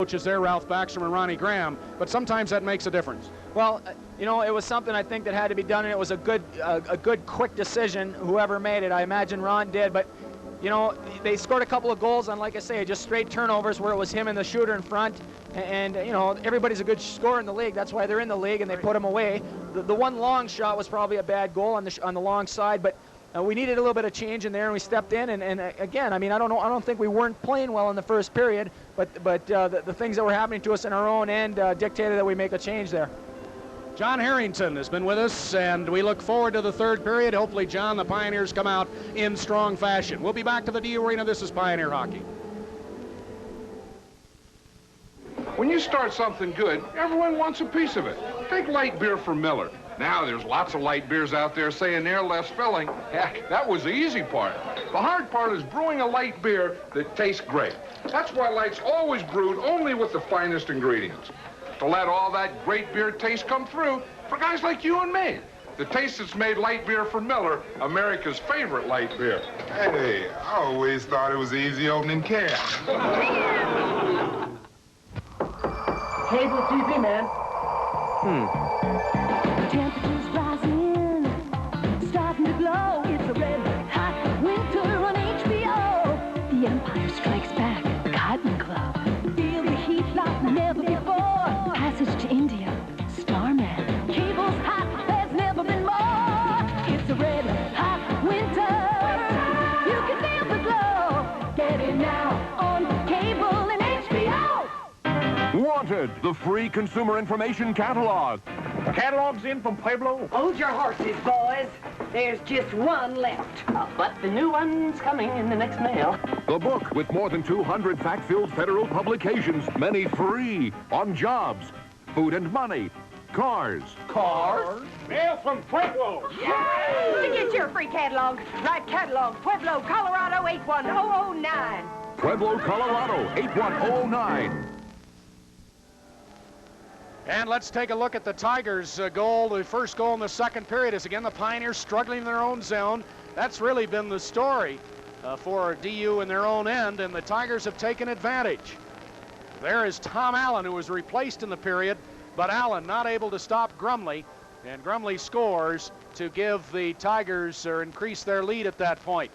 coaches there, Ralph Backstrom and Ronnie Graham, but sometimes that makes a difference. Well, you know, it was something I think that had to be done, and it was a good, quick decision, whoever made it. I imagine Ron did, but, you know, they scored a couple of goals on, like I say, just straight turnovers where it was him and the shooter in front, and you know, everybody's a good scorer in the league. That's why they're in the league, and they put him away. The one long shot was probably a bad goal on the long side, but we needed a little bit of change in there, and we stepped in. And again, I mean, I don't think we weren't playing well in the first period, but the things that were happening to us in our own end dictated that we make a change there. John Harrington has been with us, and we look forward to the third period. Hopefully, John, the Pioneers come out in strong fashion. We'll be back to the D Arena. This is Pioneer Hockey. When you start something good, everyone wants a piece of it. Take light beer from Miller. Now there's lots of light beers out there saying they're less filling. Heck, that was the easy part. The hard part is brewing a light beer that tastes great. That's why Light's always brewed only with the finest ingredients. To let all that great beer taste come through for guys like you and me. The taste that's made light beer from Miller America's favorite light beer. Hey, I always thought it was an easy opening can. Cable TV, man. Temperatures rising, starting to glow. It's a red hot winter on HBO. The Empire Strikes Back, Cotton Club. Feel the heat like never before. Passage to India, Starman. Cable's hot, there's never been more. It's a red hot winter. You can feel the glow. Get it now on cable and HBO. Wanted, the free consumer information catalog. The catalog's in from Pueblo. Hold your horses, boys. There's just one left. But the new one's coming in the next mail. The book with more than 200 fact-filled federal publications, many free, on jobs, food and money, cars. Cars? Mail from Pueblo. Yay! To get your free catalog, write catalog, Pueblo, Colorado 81009. Pueblo, Colorado, 81009. And let's take a look at the Tigers' goal. The first goal in the second period is, again, the Pioneers struggling in their own zone. That's really been the story for DU in their own end, and the Tigers have taken advantage. There is Tom Allen, who was replaced in the period, but Allen not able to stop Grumley, and Grumley scores to give the Tigers or increase their lead at that point.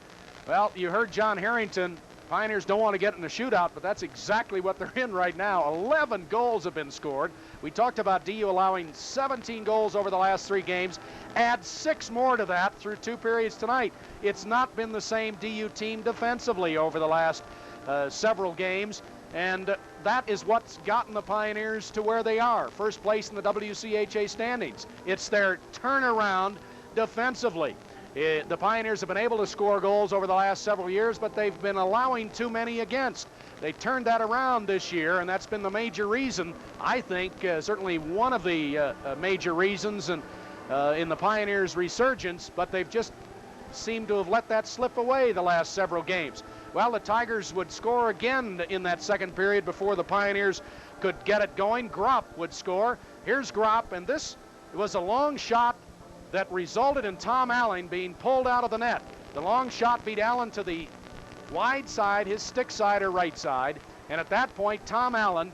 Well, you heard John Harrington. Pioneers don't want to get in a shootout, but that's exactly what they're in right now. 11 goals have been scored. We talked about DU allowing 17 goals over the last 3 games. Add 6 more to that through 2 periods tonight. It's not been the same DU team defensively over the last several games, and that is what's gotten the Pioneers to where they are, first place in the WCHA standings. It's their turnaround defensively. The Pioneers have been able to score goals over the last several years, but they've been allowing too many against. They turned that around this year, and that's been the major reason, I think, certainly one of the major reasons in the Pioneers' resurgence, but they've just seemed to have let that slip away the last several games. Well, the Tigers would score again in that second period before the Pioneers could get it going. Gropp would score. Here's Gropp, and this was a long shot that resulted in Tom Allen being pulled out of the net. The long shot beat Allen to the wide side, his stick side or right side, and at that point Tom Allen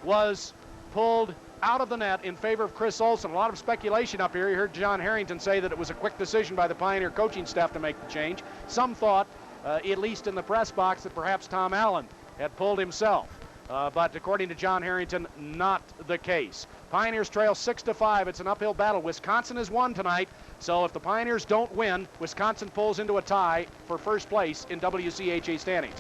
was pulled out of the net in favor of Chris Olson. A lot of speculation up here. You heard John Harrington say that it was a quick decision by the Pioneer coaching staff to make the change. Some thought, at least in the press box, that perhaps Tom Allen had pulled himself. But according to John Harrington, not the case. Pioneers trail 6-5. It's an uphill battle. Wisconsin has won tonight, so if the Pioneers don't win, Wisconsin pulls into a tie for first place in WCHA standings.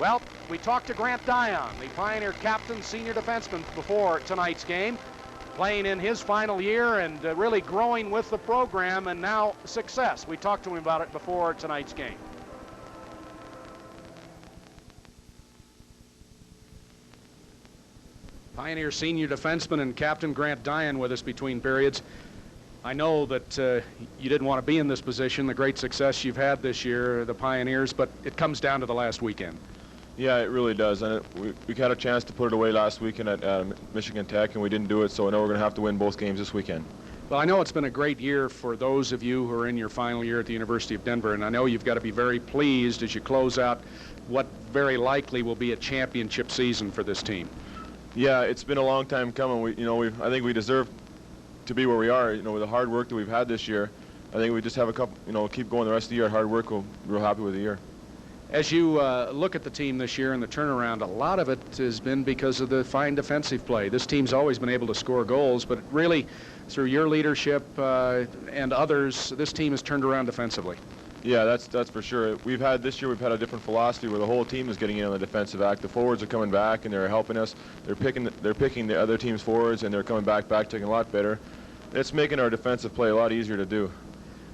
Well, we talked to Grant Dion, the Pioneer captain, senior defenseman, before tonight's game, playing in his final year and really growing with the program, and now success. We talked to him about it before tonight's game. Pioneer senior defenseman and captain Grant Dion with us between periods. I know that you didn't want to be in this position, the great success you've had this year, the Pioneers, but it comes down to the last weekend. Yeah, it really does. And we had a chance to put it away last weekend at Michigan Tech, and we didn't do it, so I know we're going to have to win both games this weekend. Well, I know it's been a great year for those of you who are in your final year at the University of Denver, and I know you've got to be very pleased as you close out what very likely will be a championship season for this team. Yeah, it's been a long time coming. I think we deserve to be where we are. With the hard work that we've had this year, I think we just have a couple. Keep going the rest of the year. Hard work. We'll be real happy with the year. As you look at the team this year and the turnaround, a lot of it has been because of the fine defensive play. This team's always been able to score goals, but really, through your leadership and others, this team has turned around defensively. Yeah, that's for sure. This year we've had a different philosophy where the whole team is getting in on the defensive act. The forwards are coming back and they're helping us. They're picking the other team's forwards and they're coming back taking a lot better. It's making our defensive play a lot easier to do.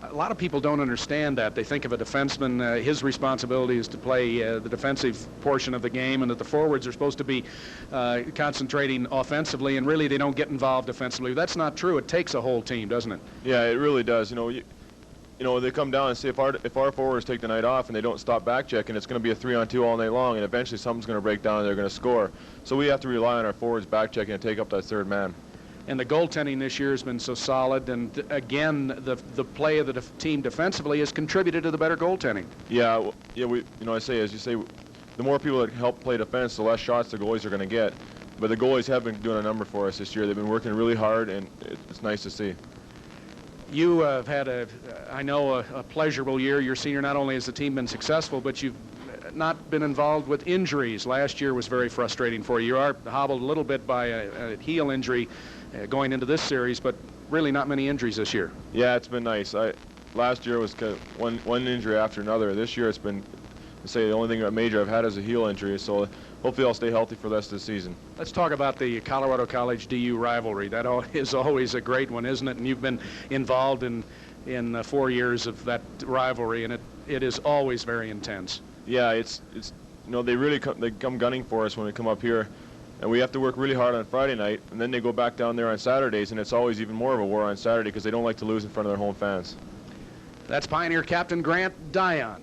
A lot of people don't understand that. They think of a defenseman, his responsibility is to play the defensive portion of the game, and that the forwards are supposed to be concentrating offensively, and really they don't get involved defensively. That's not true. It takes a whole team, doesn't it? Yeah, it really does. They come down and say if our forwards take the night off and they don't stop back checking, it's going to be a 3-on-2 all night long, and eventually something's going to break down and they're going to score. So we have to rely on our forwards back checking and take up that third man. And the goaltending this year has been so solid, and again, the play of the team defensively has contributed to the better goaltending. Yeah, as you say, the more people that help play defense, the less shots the goalies are going to get. But the goalies have been doing a number for us this year. They've been working really hard, and it's nice to see. You have had a pleasurable year. Your senior, not only has the team been successful, but you've not been involved with injuries. Last year was very frustrating for you. You are hobbled a little bit by a heel injury going into this series, but really not many injuries this year. Yeah, it's been nice. Last year was one injury after another. This year it's been, the only thing major I've had is a heel injury, so hopefully I'll stay healthy for the rest of the season. Let's talk about the Colorado College DU rivalry. That is always a great one, isn't it? And you've been involved in 4 years of that rivalry, and it is always very intense. Yeah, it's they really come gunning for us when we come up here, and we have to work really hard on Friday night, and then they go back down there on Saturdays, and it's always even more of a war on Saturday because they don't like to lose in front of their home fans. That's Pioneer Captain Grant Dion.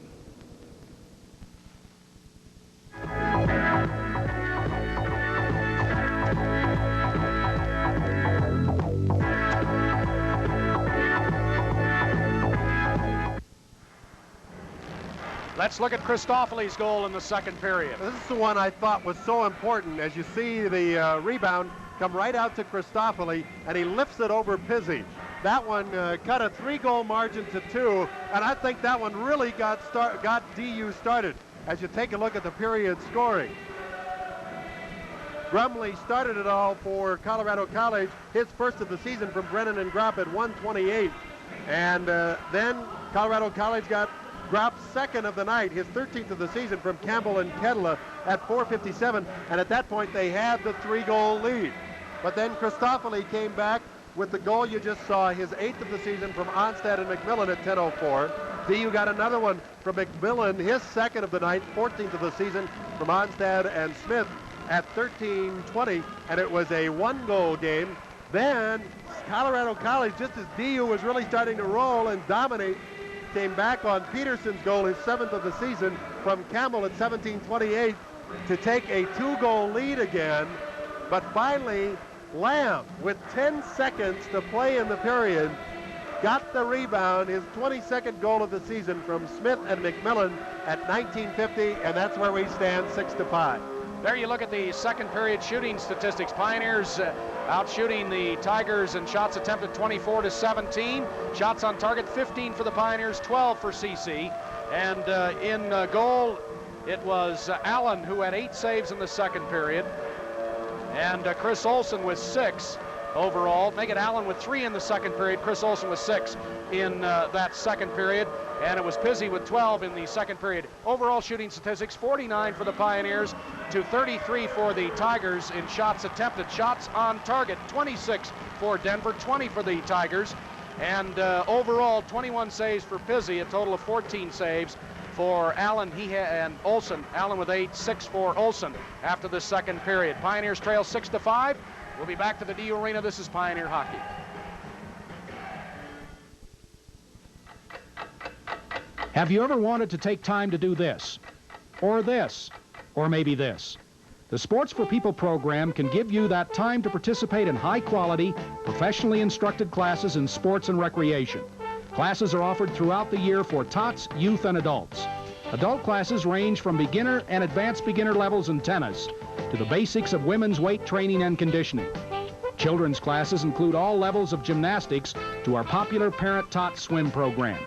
Let's look at Christofoli's goal in the second period. This is the one I thought was so important. As you see, the rebound come right out to Christofoli, and he lifts it over Pizzi. That one cut a 3-goal margin to 2, and I think that one really got DU started. As you take a look at the period scoring, Grumley started it all for Colorado College, his first of the season from Brennan and Gropp at 1:28, and then Colorado College got Gropp's second of the night, his 13th of the season from Campbell and Kedla at 4:57, and at that point they had the 3-goal lead. But then Christofoli came back with the goal you just saw, his 8th of the season from Onstad and McMillan at 10:04. DU got another one from McMillan, his second of the night, 14th of the season from Onstad and Smith at 13:20, and it was a 1-goal game. Then Colorado College, just as DU was really starting to roll and dominate, came back on Peterson's goal, his 7th of the season, from Campbell at 17:28 to take a 2-goal lead again. But finally, Lamb, with 10 seconds to play in the period, got the rebound, his 22nd goal of the season from Smith and McMillan at 19:50, and that's where we stand, 6-5. There you look at the second period shooting statistics. Pioneers out shooting the Tigers in shots attempted 24-17. Shots on target 15 for the Pioneers, 12 for CC. And in goal, it was Allen who had 8 saves in the second period. And Chris Olson with 6 overall. Megan Allen with 3 in the second period. Chris Olson with 6 in that second period. And it was Pizzi with 12 in the second period. Overall shooting statistics, 49 for the Pioneers to 33 for the Tigers in shots attempted. Shots on target, 26 for Denver, 20 for the Tigers. And overall, 21 saves for Pizzi, a total of 14 saves for Allen and Olson. Allen with 8, 6 for Olson after the second period. Pioneers trail 6-5. We'll be back to the DU Arena. This is Pioneer Hockey. Have you ever wanted to take time to do this, or maybe this? The Sports for People program can give you that time to participate in high-quality, professionally instructed classes in sports and recreation. Classes are offered throughout the year for tots, youth, and adults. Adult classes range from beginner and advanced beginner levels in tennis to the basics of women's weight training and conditioning. Children's classes include all levels of gymnastics to our popular parent-taught swim program.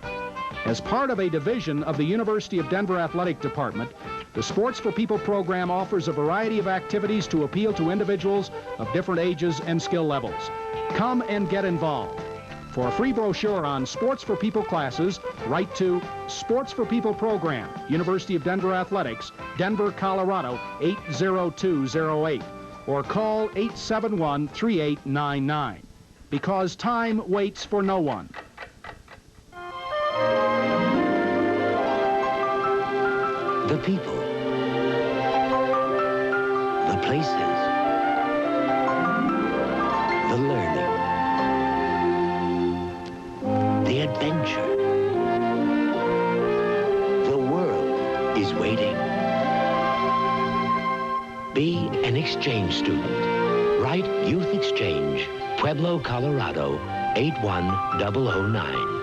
As part of a division of the University of Denver Athletic Department, the Sports for People program offers a variety of activities to appeal to individuals of different ages and skill levels. Come and get involved. For a free brochure on Sports for People classes, write to Sports for People Program, University of Denver Athletics, Denver, Colorado, 80208, or call 871-3899. Because time waits for no one. The people, the places, the learning, the adventure. The world is waiting. Be an exchange student. Write Youth Exchange, Pueblo, Colorado, 81009.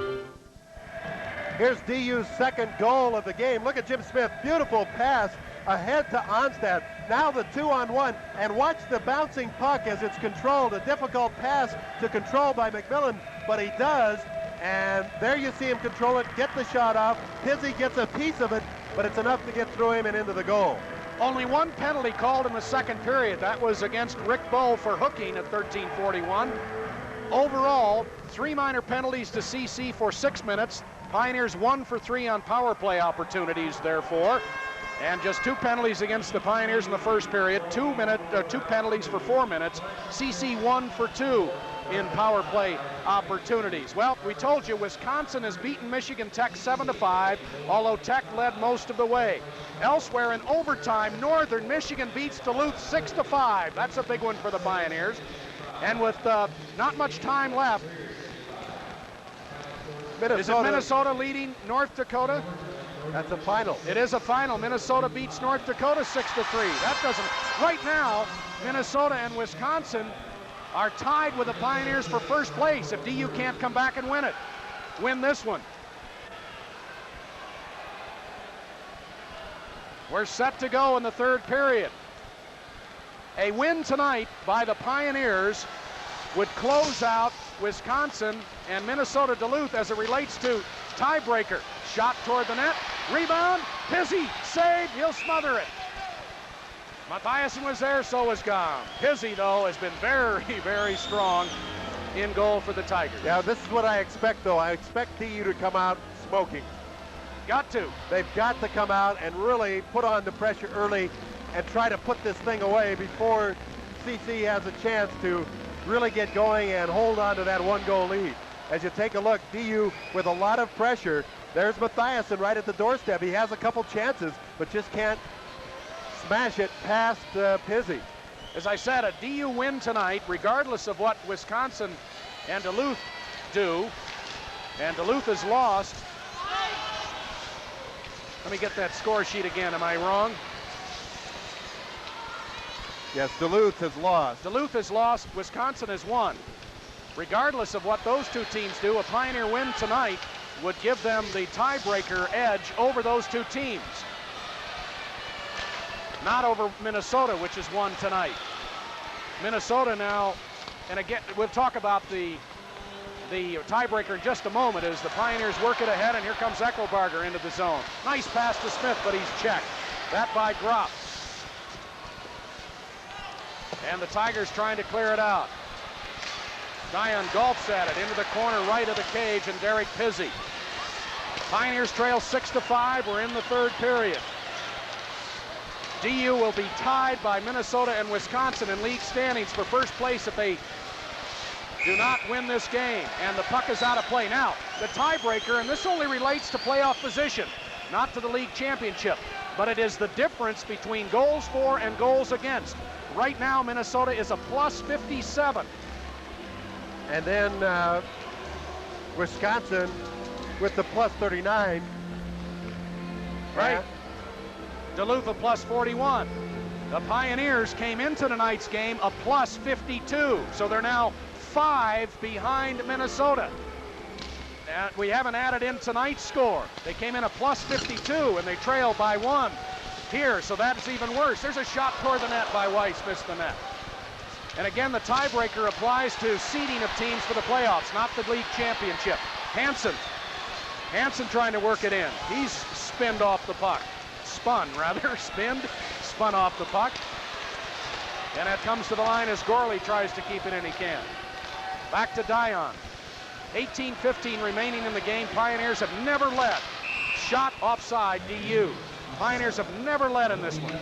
Here's DU's second goal of the game. Look at Jim Smith. Beautiful pass ahead to Onstad. Now the 2-on-1. And watch the bouncing puck as it's controlled. A difficult pass to control by McMillan, but he does. And there you see him control it, get the shot off. Pizzi gets a piece of it, but it's enough to get through him and into the goal. Only one penalty called in the second period. That was against Rick Bowe for hooking at 13:41. Overall, 3 minor penalties to CC for 6 minutes. Pioneers 1 for 3 on power play opportunities, therefore, and just 2 penalties against the Pioneers in the first period. 2 penalties for 4 minutes. CC 1 for 2 in power play opportunities. Well, we told you Wisconsin has beaten Michigan Tech 7-5, although Tech led most of the way. Elsewhere in overtime, Northern Michigan beats Duluth 6-5. That's a big one for the Pioneers. And with not much time left, is it Minnesota leading North Dakota? That's a final. It is a final. Minnesota beats North Dakota 6-3. That doesn't. Right now, Minnesota and Wisconsin are tied with the Pioneers for first place if DU can't come back and win this one. We're set to go in the third period. A win tonight by the Pioneers would close out Wisconsin and Minnesota Duluth as it relates to tiebreaker. Shot toward the net, rebound, Pizzi, saved, he'll smother it. Mathiasen was there, so was Gom. Pizzi, though, has been very, very strong in goal for the Tigers. Yeah, this is what I expect, though. I expect DU to come out smoking. Got to. They've got to come out and really put on the pressure early and try to put this thing away before CC has a chance to really get going and hold on to that 1-goal lead. As you take a look, DU with a lot of pressure. There's Mathiasen right at the doorstep. He has a couple chances, but just can't smash it past Pizzi. As I said, a DU win tonight, regardless of what Wisconsin and Duluth do, and Duluth has lost. Let me get that score sheet again. Am I wrong? Yes, Duluth has lost. Duluth has lost. Wisconsin has won. Regardless of what those two teams do, a Pioneer win tonight would give them the tiebreaker edge over those two teams. Not over Minnesota, which has won tonight. Minnesota now, and again, we'll talk about the tiebreaker in just a moment as the Pioneers work it ahead, and here comes Eckelbarger into the zone. Nice pass to Smith, but he's checked. That by Gropp. And the Tigers trying to clear it out. Dion golfs at it into the corner right of the cage, and Derek Pizzi. Pioneers trail 6-5. We're in the third period. DU will be tied by Minnesota and Wisconsin in league standings for first place if they do not win this game, and the puck is out of play. Now, the tiebreaker, and this only relates to playoff position, not to the league championship, but it is the difference between goals for and goals against. Right now, Minnesota is a plus 57. And then Wisconsin with the plus 39. Right. Duluth a plus 41. The Pioneers came into tonight's game a plus 52. So they're now 5 behind Minnesota. We haven't added in tonight's score. They came in a plus 52 and they trail by 1. here, so that's even worse. There's a shot toward the net by Weiss, missed the net. And again, the tiebreaker applies to seeding of teams for the playoffs, not the league championship. Hansen trying to work it in. He's spun off the puck. Spun off the puck. And it comes to the line as Gorley tries to keep it in, he can. Back to Dion. 18:15 remaining in the game. Pioneers have never led. Shot offside, DU. Pioneers have never led in this one.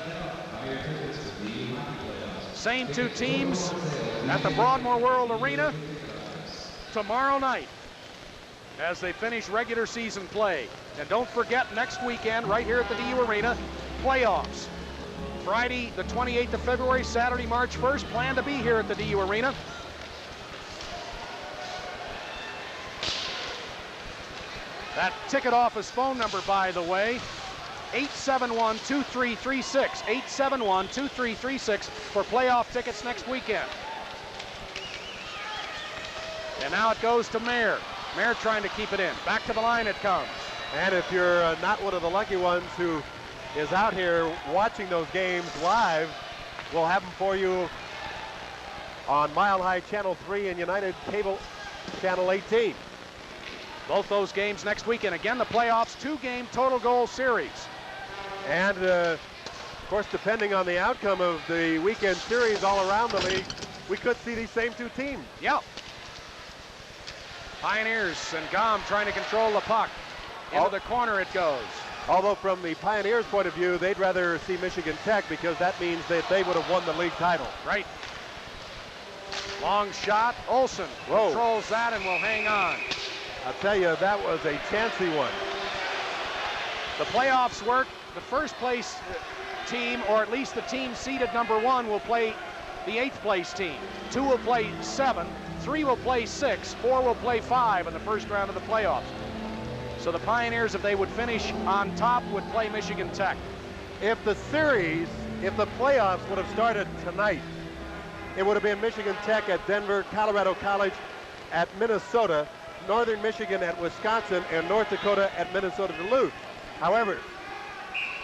Same two teams at the Broadmoor World Arena tomorrow night as they finish regular season play. And don't forget, next weekend, right here at the DU Arena, playoffs. Friday, the 28th of February, Saturday, March 1st, plan to be here at the DU Arena. That ticket office phone number, by the way, 871-2336, 871-2336 for playoff tickets next weekend. And now it goes to Mayer. Mayer trying to keep it in. Back to the line it comes. And if you're not one of the lucky ones who is out here watching those games live, we'll have them for you on Mile High Channel 3 and United Cable Channel 18. Both those games next weekend. Again, the playoffs, 2-game total goal series. And, of course, depending on the outcome of the weekend series all around the league, we could see these same two teams. Yep. Pioneers and Gom trying to control the puck. Into the corner it goes. Although from the Pioneers' point of view, they'd rather see Michigan Tech because that means that they would have won the league title. Right. Long shot. Olsen controls that and will hang on. I'll tell you, that was a chancy one. The playoffs work. The first place team, or at least the team seeded #1, will play the 8th place team. 2 will play 7, 3 will play 6, 4 will play 5 in the first round of the playoffs. So the Pioneers, if they would finish on top, would play Michigan Tech. If the playoffs would have started tonight, it would have been Michigan Tech at Denver, Colorado College at Minnesota, Northern Michigan at Wisconsin, and North Dakota at Minnesota Duluth. However,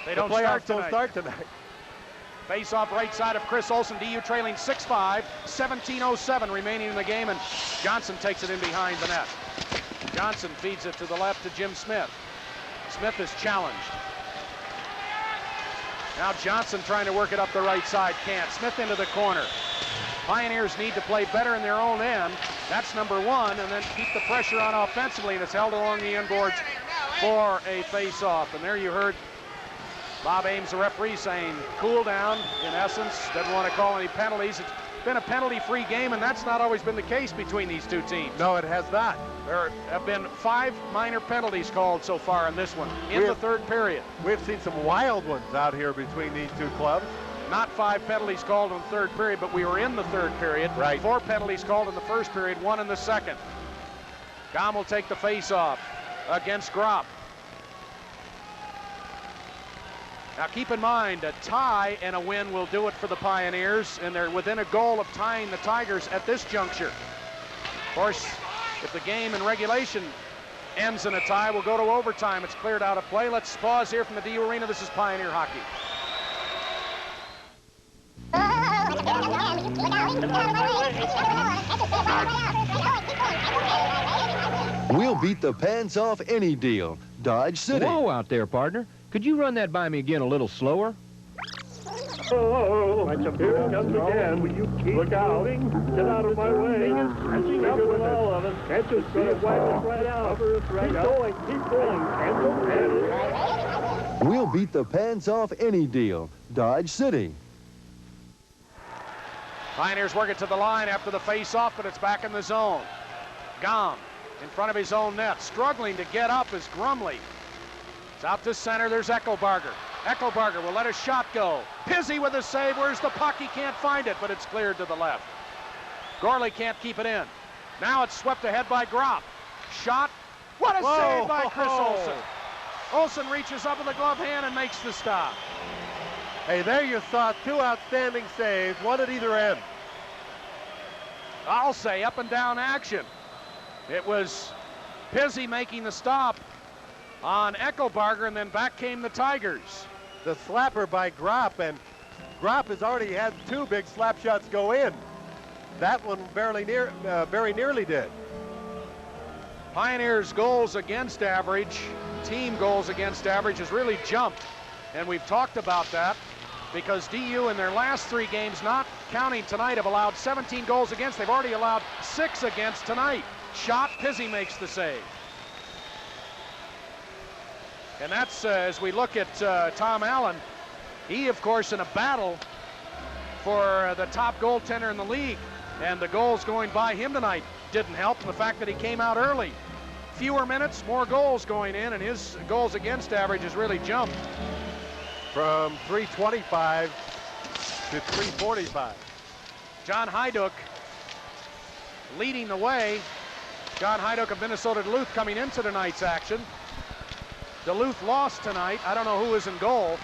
the playoffs don't start tonight. Face off right side of Chris Olsen. DU trailing 6-5, 17:07 remaining in the game, and Johnson takes it in behind the net. Johnson feeds it to the left to Jim Smith. Smith is challenged. Now Johnson trying to work it up the right side, can't. Smith into the corner. Pioneers need to play better in their own end. That's #1, and then keep the pressure on offensively, and it's held along the inboards for a face-off. And there you heard Bob Ames, the referee, saying cool down, in essence. Doesn't want to call any penalties. It's been a penalty-free game, and that's not always been the case between these two teams. No, it has not. There have been 5 minor penalties called so far in this one, in the third period. We've seen some wild ones out here between these two clubs. Not 5 penalties called in the third period, but we were in the third period. Right. 4 penalties called in the first period, 1 in the second. Gom will take the face-off against Gropp. Now keep in mind, a tie and a win will do it for the Pioneers, and they're within a goal of tying the Tigers at this juncture. Of course, if the game in regulation ends in a tie, we'll go to overtime. It's cleared out of play. Let's pause here from the DU Arena. This is Pioneer Hockey. We'll beat the pants off any deal. Dodge City. Whoa out there, partner. Could you run that by me again a little slower? Oh, here it comes again. Will you keep Look out. Moving? Get out of my way. Catching up with all of us. Can't you see it? Wipe us right out. Cover us right out. Keep going. We'll beat the pants off any deal. Dodge City. Pioneers work it to the line after the face-off, but it's back in the zone. Gom in front of his own net. Struggling to get up is Grumley. It's out to center. There's Eckelbarger. Eckelbarger will let a shot go. Pizzi with a save. Where's the puck? He can't find it, but it's cleared to the left. Gorley can't keep it in. Now it's swept ahead by Gropp. Shot. What a save by Chris Olsen. Olsen reaches up with the glove hand and makes the stop. Hey, there you saw 2 outstanding saves, one at either end. I'll say up and down action. It was Pizzi making the stop on Eckelbarger, and then back came the Tigers. the slapper by Gropp, and Gropp has already had 2 big slap shots go in. That one very nearly did. Pioneers' goals against average, team goals against average has really jumped. And we've talked about that because DU in their last 3 games, not counting tonight, have allowed 17 goals against. They've already allowed 6 against tonight. Shot, Pizzi makes the save. And that's, as we look at Tom Allen, he, of course, in a battle for the top goaltender in the league. And the goals going by him tonight didn't help. The fact that he came out early. Fewer minutes, more goals going in, and his goals against average has really jumped. From 325 to 345. John Hyduk leading the way. John Hyduk of Minnesota Duluth coming into tonight's action. Duluth lost tonight. I don't know who is in goal.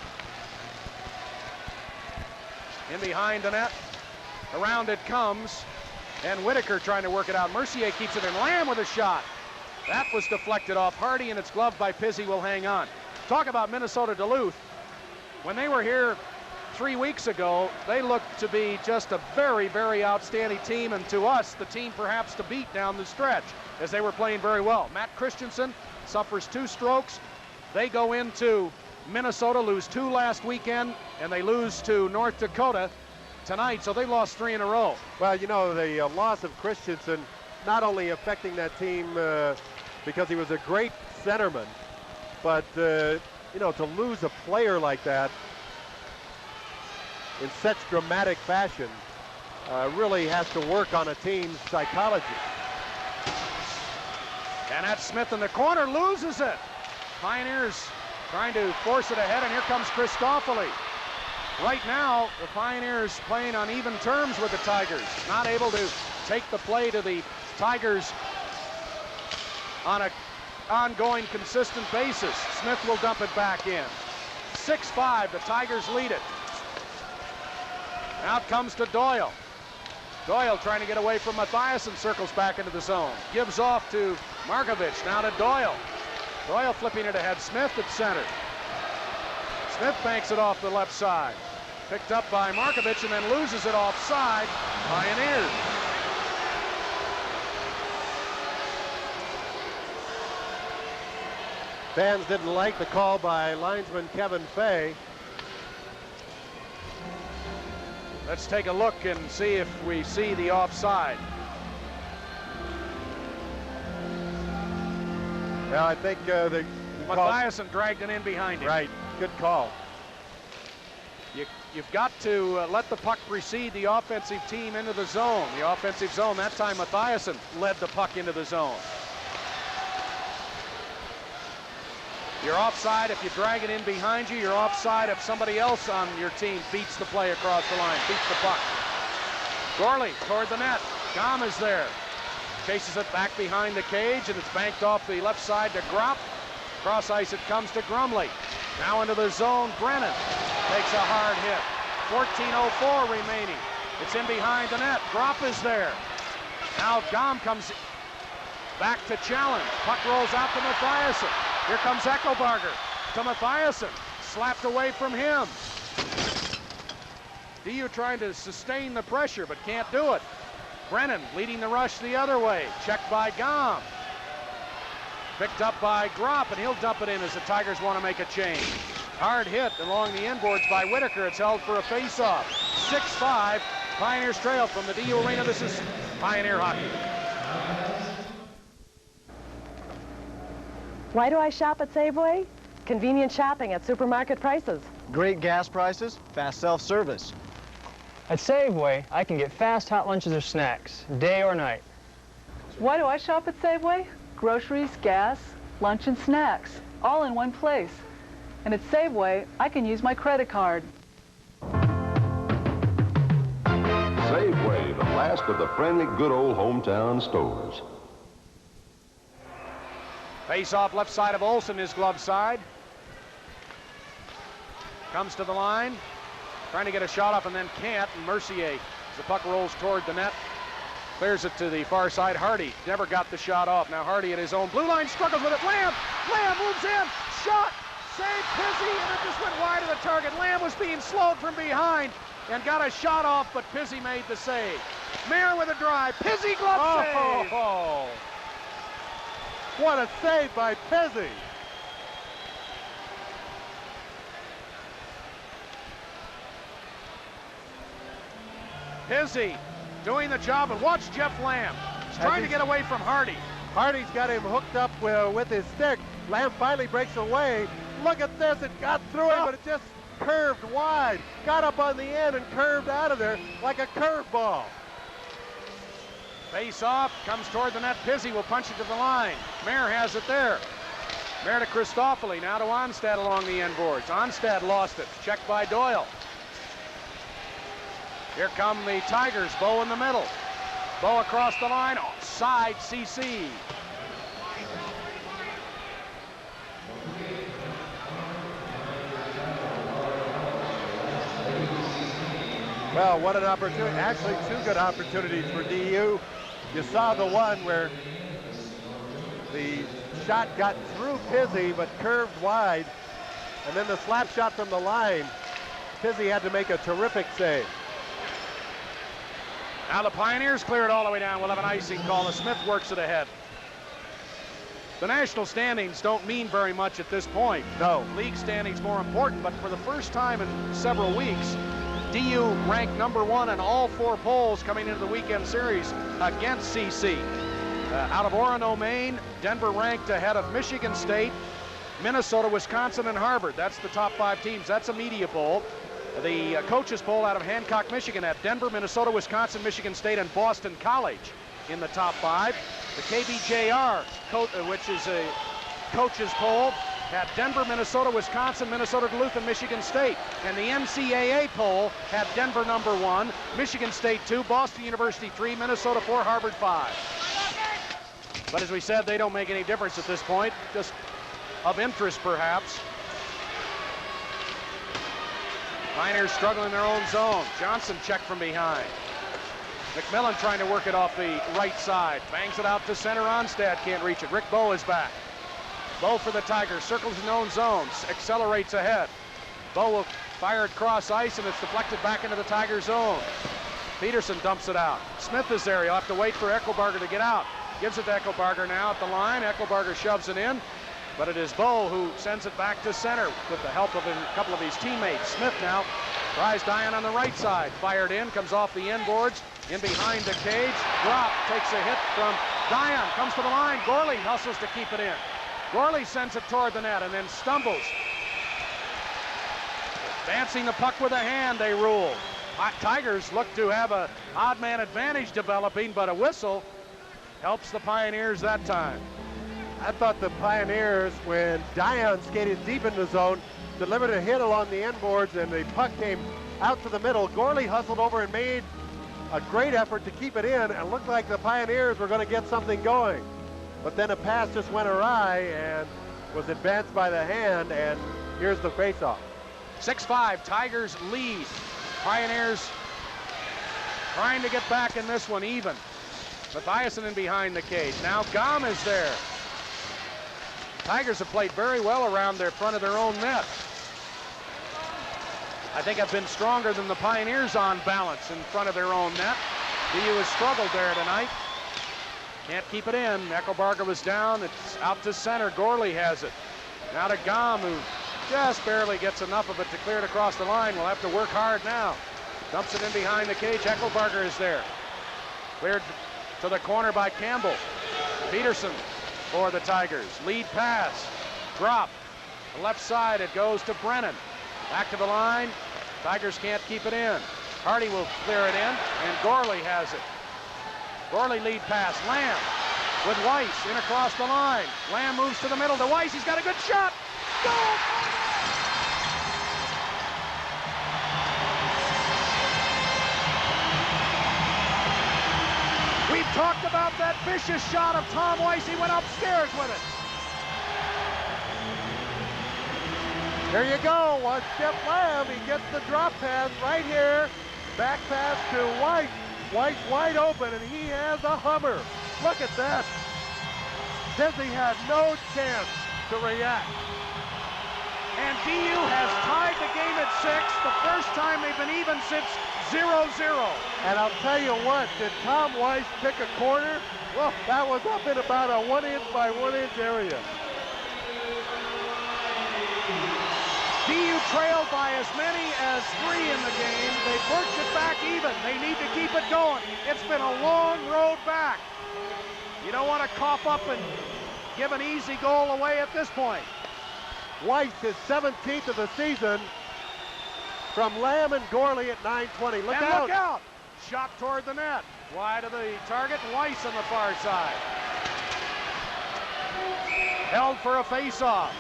In behind the net. Around it comes. And Whitaker trying to work it out. Mercier keeps it in. Lamb with a shot. That was deflected off Hardy, and it's gloved by Pizzi. Will hang on. Talk about Minnesota Duluth. When they were here 3 weeks ago, they looked to be just a very, very outstanding team, and to us, the team perhaps to beat down the stretch, as they were playing very well. Matt Christensen suffers 2 strokes. They go into Minnesota, lose 2 last weekend, and they lose to North Dakota tonight, so they lost 3 in a row. Well, you know, the loss of Christensen not only affecting that team because he was a great centerman, but you know, to lose a player like that in such dramatic fashion really has to work on a team's psychology. And that's Smith in the corner, loses it. Pioneers trying to force it ahead, and here comes Christoffoli. Right now, the Pioneers playing on even terms with the Tigers, not able to take the play to the Tigers on an ongoing, consistent basis. Smith will dump it back in. 6-5, the Tigers lead it. Out comes to Doyle. Doyle trying to get away from Mathias and circles back into the zone. Gives off to Markovich, now to Doyle. Doyle flipping it ahead, Smith at center. Smith banks it off the left side. Picked up by Markovich and then loses it offside. Pioneers. Fans didn't like the call by linesman Kevin Fay. Let's take a look and see if we see the offside. Well, I think the Mathiasen dragged it in behind him. Right, good call. You've got to let the puck precede the offensive team into the zone. The offensive zone, that time Mathiasen led the puck into the zone. You're offside if you drag it in behind you. You're offside if somebody else on your team beats the play across the line, beats the puck. Gorley toward the net. Gom is there. Chases it back behind the cage, and it's banked off the left side to Gropp. Cross ice it comes to Grumley. Now into the zone, Brennan takes a hard hit. 14:04 remaining. It's in behind the net. Gropp is there. Now Gom comes back to challenge. Puck rolls out to Mathiasen. Here comes Eckelbarger to Mathiasen. Slapped away from him. DU trying to sustain the pressure, but can't do it. Brennan leading the rush the other way. Checked by Gom. Picked up by Gropp, and he'll dump it in as the Tigers want to make a change. Hard hit along the inboards by Whitaker. It's held for a face-off. 6-5, Pioneers trail from the DU Arena. This is Pioneer Hockey. Why do I shop at Safeway? Convenient shopping at supermarket prices. Great gas prices, fast self-service. At Safeway, I can get fast hot lunches or snacks, day or night. Why do I shop at Safeway? Groceries, gas, lunch, and snacks, all in one place. And at Safeway, I can use my credit card. Safeway, the last of the friendly, good old hometown stores. Face off left side of Olsen, his glove side. Comes to the line, trying to get a shot off and then can't. And Mercier, as the puck rolls toward the net, clears it to the far side. Hardy never got the shot off. Now Hardy at his own blue line struggles with it. Lamb moves in. Shot save, Pizzi, and it just went wide of the target. Lamb was being slowed from behind and got a shot off, but Pizzi made the save. Mayer with a drive. Pizzi glove save. Oh, what a save by Pizzi. Pizzi doing the job, and watch Jeff Lamb. He's trying to get away from Hardy. Hardy's got him hooked up with his stick. Lamb finally breaks away. Look at this, it got through him, but it just curved wide. Got up on the end and curved out of there like a curveball. Face off, comes toward the net. Pizzi will punch it to the line. Mayer has it there. Mayer to Christoffoli, now to Onstad along the end boards. Onstad lost it, checked by Doyle. Here come the Tigers, Bo in the middle. Bo across the line, offside CC. Well, what an opportunity. Actually, two good opportunities for DU. You saw the one where the shot got through Pizzi but curved wide. And then the slap shot from the line, Pizzi had to make a terrific save. Now the Pioneers clear it all the way down. We'll have an icing call. The Smith works it ahead. The national standings don't mean very much at this point. No. League standings more important, but for the first time in several weeks, DU ranked #1 in all 4 polls coming into the weekend series against CC. Out of Orono, Maine, Denver ranked ahead of Michigan State, Minnesota, Wisconsin, and Harvard. That's the top 5 teams. That's a media poll. The coaches poll out of Hancock, Michigan had Denver, Minnesota, Wisconsin, Michigan State, and Boston College in the top 5. The KBJR, which is a coaches poll, had Denver, Minnesota, Wisconsin, Minnesota, Duluth, and Michigan State. And the NCAA poll had Denver #1, Michigan State 2, Boston University 3, Minnesota 4, Harvard 5. But as we said, they don't make any difference at this point, just of interest perhaps. Pioneers struggling in their own zone. Johnson checked from behind. McMillan trying to work it off the right side. Bangs it out to center. Onstad can't reach it. Rick Bowe is back. Bowe for the Tigers. Circles his own zones. Accelerates ahead. Bowe will fire it cross ice, and it's deflected back into the Tiger zone. Peterson dumps it out. Smith is there. He'll have to wait for Eckelbarger to get out. Gives it to Eckelbarger now at the line. Eckelbarger shoves it in. But it is Bowe who sends it back to center with the help of a couple of his teammates. Smith now tries Dion on the right side. Fired in, comes off the end boards, in behind the cage. Drop, takes a hit from Dion, comes to the line. Gorley hustles to keep it in. Gorley sends it toward the net and then stumbles. Advancing the puck with a hand, they rule. Tigers look to have an odd man advantage developing, but a whistle helps the Pioneers that time. I thought the Pioneers, when Dion skated deep in the zone, delivered a hit along the end boards and the puck came out to the middle. Gorley hustled over and made a great effort to keep it in, and looked like the Pioneers were going to get something going. But then a pass just went awry and was advanced by the hand, and here's the faceoff. 6-5, Tigers lead. Pioneers trying to get back in this one even. Mathiasen in behind the cage. Now Gom is there. Tigers have played very well around their front of their own net. I think have been stronger than the Pioneers on balance in front of their own net. DU has struggled there tonight. Can't keep it in. Eckelbarger was down. It's out to center. Gorley has it. Now to Gom, who just barely gets enough of it to clear it across the line. Will have to work hard now. Dumps it in behind the cage. Eckelbarger is there. Cleared to the corner by Campbell. Peterson for the Tigers. Lead pass. Drop. The left side, it goes to Brennan. Back to the line. Tigers can't keep it in. Hardy will clear it in, and Gorley has it. Gorley lead pass. Lamb with Weiss in across the line. Lamb moves to the middle to Weiss. He's got a good shot. Goal! We've talked about that vicious shot of Tom Weiss. He went upstairs with it. There you go. Watch Jeff Lamb. He gets the drop pass right here. Back pass to Weiss. Weiss wide open, and he has a hummer. Look at that. Pizzi had no chance to react. DU has tied the game at 6, the first time they've been even since 0-0. And I'll tell you what, did Tom Weiss pick a corner? Well, that was up in about a 1-inch by 1-inch area. DU trailed by as many as 3 in the game. They've worked it back even. They need to keep it going. It's been a long road back. You don't want to cough up and give an easy goal away at this point. Weiss, his 17th of the season, from Lamb and Gorley at 9:20. Look out! Look out! Shot toward the net. Wide of the target, Weiss on the far side. Held for a face-off.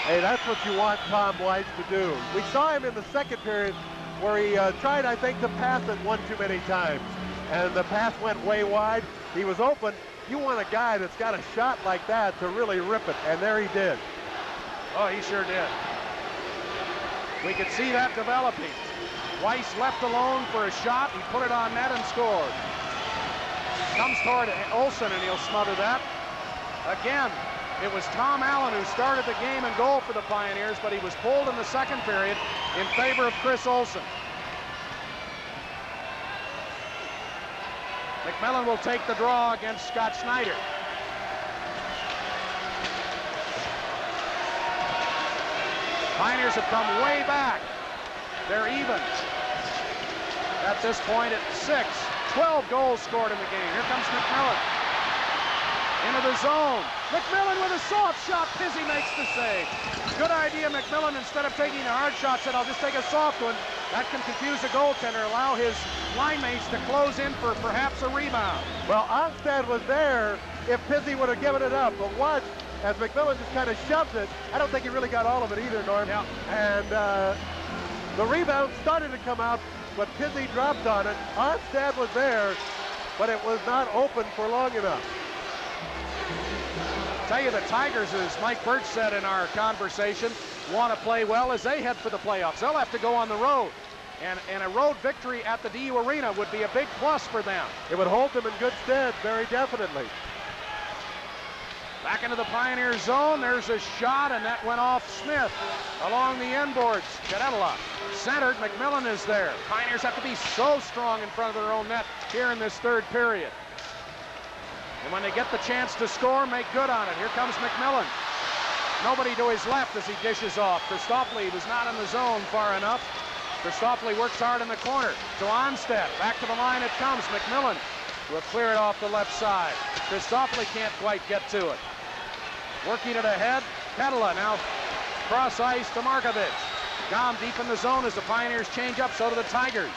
Hey, that's what you want Tom Weiss to do. We saw him in the second period where he tried, I think, to pass it one too many times. And the pass went way wide. He was open. You want a guy that's got a shot like that to really rip it, and there he did. Oh, he sure did. We could see that developing. Weiss left alone for a shot. He put it on net and scored. Comes toward Olsen, and he'll smother that. Again, it was Tom Allen who started the game and goal for the Pioneers, but he was pulled in the second period in favor of Chris Olsen. McMillan will take the draw against Scott Schneider. Pioneers have come way back. They're even at this point at 6. 12 goals scored in the game. Here comes McMillan. Into the zone. McMillan with a soft shot. Pizzi makes the save. Good idea, McMillan, instead of taking a hard shot, said, I'll just take a soft one. That can confuse the goaltender, allow his line mates to close in for perhaps a rebound. Well, Onstad was there if Pizzi would have given it up, but watch as McMillan just kind of shoves it. I don't think he really got all of it either, Norm. Yeah. And the rebound started to come out, but Pizzi dropped on it. Onstad was there, but it was not open for long enough. Tell you, the Tigers, as Mike Birch said in our conversation, want to play well as they head for the playoffs. They'll have to go on the road. And a road victory at the DU Arena would be a big plus for them. It would hold them in good stead, very definitely. Back into the Pioneer zone. There's a shot, and that went off Smith along the end boards. Cadella centered. McMillan is there. Pioneers have to be so strong in front of their own net here in this third period. And when they get the chance to score, make good on it. Here comes McMillan. Nobody to his left as he dishes off. Christoffel was not in the zone far enough. Christoffel works hard in the corner to Onstad. Back to the line it comes. McMillan will clear it off the left side. Christoffel can't quite get to it. Working it ahead. Petula now cross ice to Markovic. Gom deep in the zone as the Pioneers change up. So do the Tigers.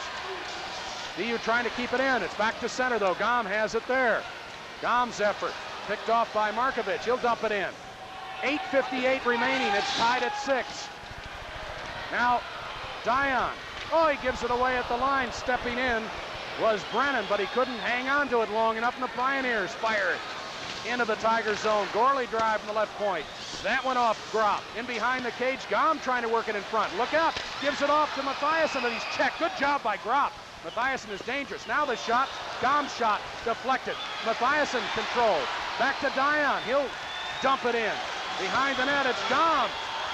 DU trying to keep it in. It's back to center though. Gom has it there. Gom's effort picked off by Markovic. He'll dump it in. 8:58 remaining. It's tied at 6. Now Dion. Oh, he gives it away at the line. Stepping in was Brennan, but he couldn't hang on to it long enough, and the Pioneers fire it into the Tiger zone. Gorley drive from the left point. That went off Gropp. In behind the cage. Gom trying to work it in front. Look out. Gives it off to Mathiasen, and he's checked. Good job by Gropp. Mathiasen is dangerous. Now the shot. Gom's shot deflected. Mathiasen controlled. Back to Dion. He'll dump it in. Behind the net, it's Gom.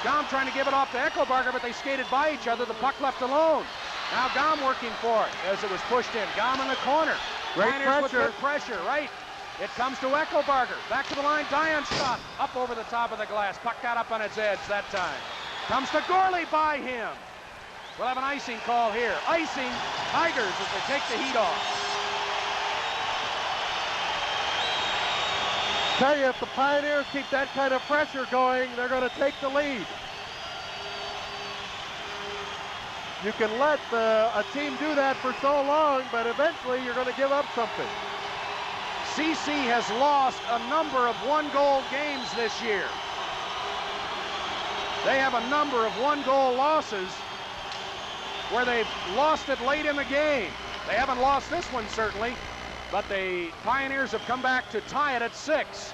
Gom trying to give it off to Eckelbarger, but they skated by each other. The puck left alone. Now Gom working for it as it was pushed in. Gom in the corner. Great Pioneers with pressure. good pressure, right? It comes to Eckelbarger. Back to the line. Dion shot up over the top of the glass. Puck got up on its edge that time. Comes to Gorley by him. We'll have an icing call here. Icing Tigers as they take the heat off. Tell you, if the Pioneers keep that kind of pressure going, they're going to take the lead. You can let a team do that for so long, but eventually you're going to give up something. CC has lost a number of one-goal games this year. They have a number of one-goal losses where they've lost it late in the game. They haven't lost this one, certainly, but the Pioneers have come back to tie it at 6.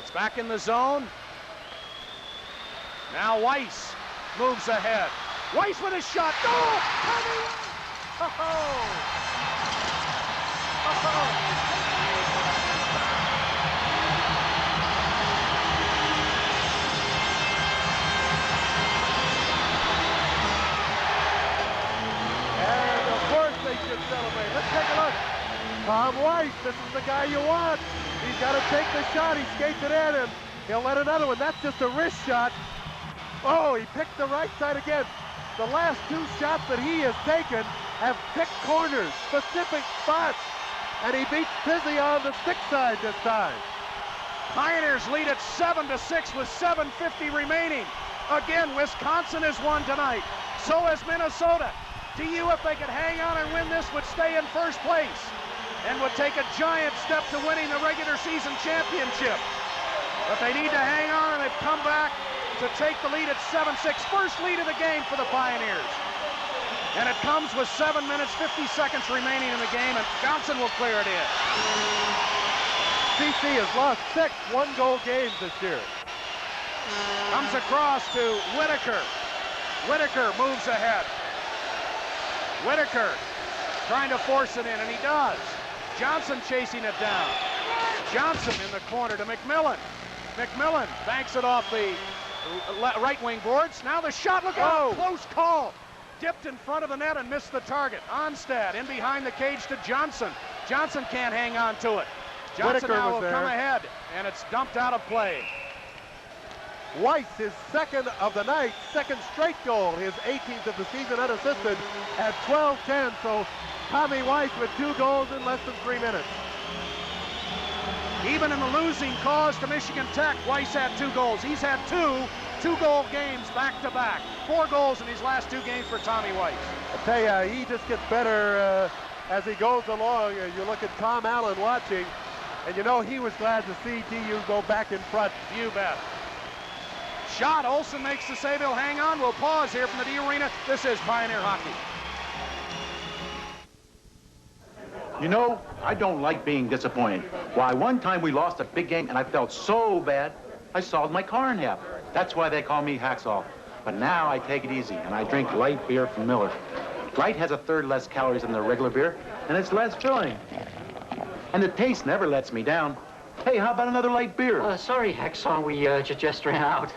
It's back in the zone. Now Weiss moves ahead. Weiss with a shot. Oh! Tom Weiss, this is the guy you want. He's got to take the shot. He skates it in, and he'll let another one. That's just a wrist shot. Oh, he picked the right side again. The last two shots that he has taken have picked corners, specific spots, and he beats Pizzi on the stick side this time. Pioneers lead at 7-6 with 7:50 remaining. Again, Wisconsin has won tonight. So has Minnesota. DU, if they could hang on and win this, would stay in first place and would take a giant step to winning the regular season championship. But they need to hang on, and they've come back to take the lead at 7-6. First lead of the game for the Pioneers. And it comes with 7 minutes, 50 seconds remaining in the game, and Johnson will clear it in. CC has lost 6 one-goal games this year. Comes across to Whitaker. Whitaker moves ahead. Whitaker trying to force it in, and he does. Johnson chasing it down. Johnson in the corner to McMillan. McMillan banks it off the right wing boards. Now the shot, look out, close call. Dipped in front of the net and missed the target. Onstad in behind the cage to Johnson. Johnson can't hang on to it. Johnson Whitaker now was will come there. ahead, and it's dumped out of play. Weiss, his second of the night, second straight goal, his 18th of the season unassisted at 12-10. So Tommy Weiss with 2 goals in less than 3 minutes. Even in the losing cause to Michigan Tech, Weiss had 2 goals. He's had 2 two-goal games back-to-back. 4 goals in these last 2 games for Tommy Weiss. I tell you, he just gets better as he goes along. You look at Tom Allen watching, and you know he was glad to see DU go back in front. You bet. Shot, Olsen makes the save, he'll hang on. We'll pause here from the D Arena. This is Pioneer Hockey. You know, I don't like being disappointed. Why, one time we lost a big game and I felt so bad, I sawed my car in half. That's why they call me Hacksaw. But now I take it easy and I drink light beer from Miller. Light has 1/3 less calories than the regular beer, and it's less filling. And the taste never lets me down. Hey, how about another light beer? Sorry, Hacksaw, we just ran out.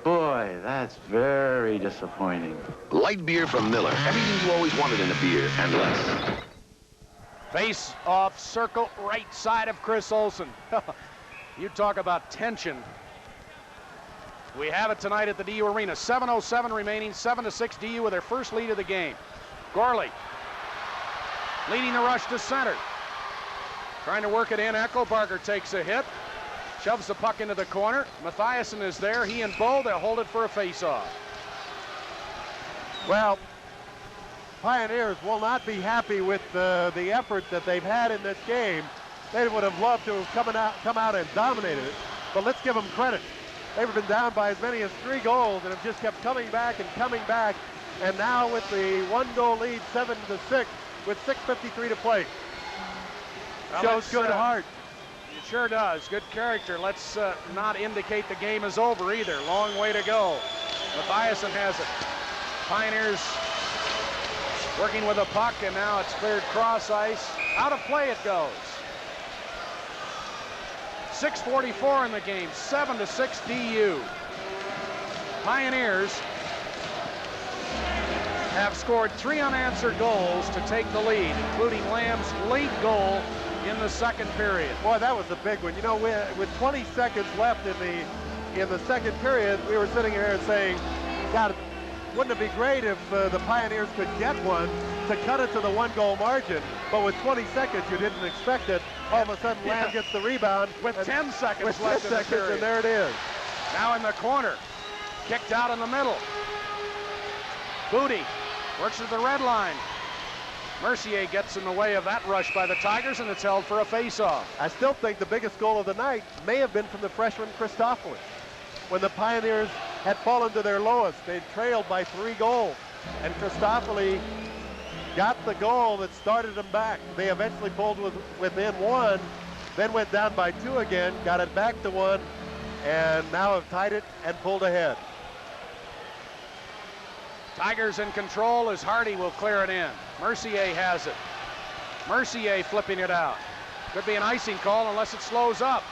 Boy, that's very disappointing. Light beer from Miller. Everything you always wanted in a beer and less. Face off circle, right side of Chris Olsen. You talk about tension. We have it tonight at the DU Arena. 7:07 remaining, 7-6 DU with their first lead of the game. Gorley leading the rush to center. Trying to work it in. Echo Barker takes a hit. Shoves the puck into the corner. Mathiasen is there. He and Bo, they'll hold it for a face-off. Well, Pioneers will not be happy with the effort that they've had in this game. They would have loved to have come out and dominated it, but let's give them credit. They've been down by as many as 3 goals and have just kept coming back, and now with the 1-goal lead, 7-6, with 6:53 to play. Well, shows good heart. It sure does. Good character. Let's not indicate the game is over either. Long way to go. Mathiasen has it. Pioneers working with a puck, and now it's cleared cross ice. Out of play it goes. 6:44 in the game. 7-6 DU. Pioneers have scored 3 unanswered goals to take the lead, including Lamb's late goal in the second period. Boy, that was a big one. You know, with 20 seconds left in the second period, we were sitting here and saying, God, wouldn't it be great if the Pioneers could get one to cut it to the 1-goal margin? But with 20 seconds, you didn't expect it. All of a sudden, Lamb gets the rebound. With 10 seconds with left 10 in the seconds, period. and there it is. Now in the corner. Kicked out in the middle. Booty works to the red line. Mercier gets in the way of that rush by the Tigers, and it's held for a face-off. I still think the biggest goal of the night may have been from the freshman Christophoulos. When the Pioneers had fallen to their lowest, they trailed by 3 goals, and Christophoulos got the goal that started them back. They eventually pulled within 1, then went down by 2 again, got it back to 1, and now have tied it and pulled ahead. Tigers in control as Hardy will clear it in. Mercier has it. Mercier flipping it out. Could be an icing call unless it slows up.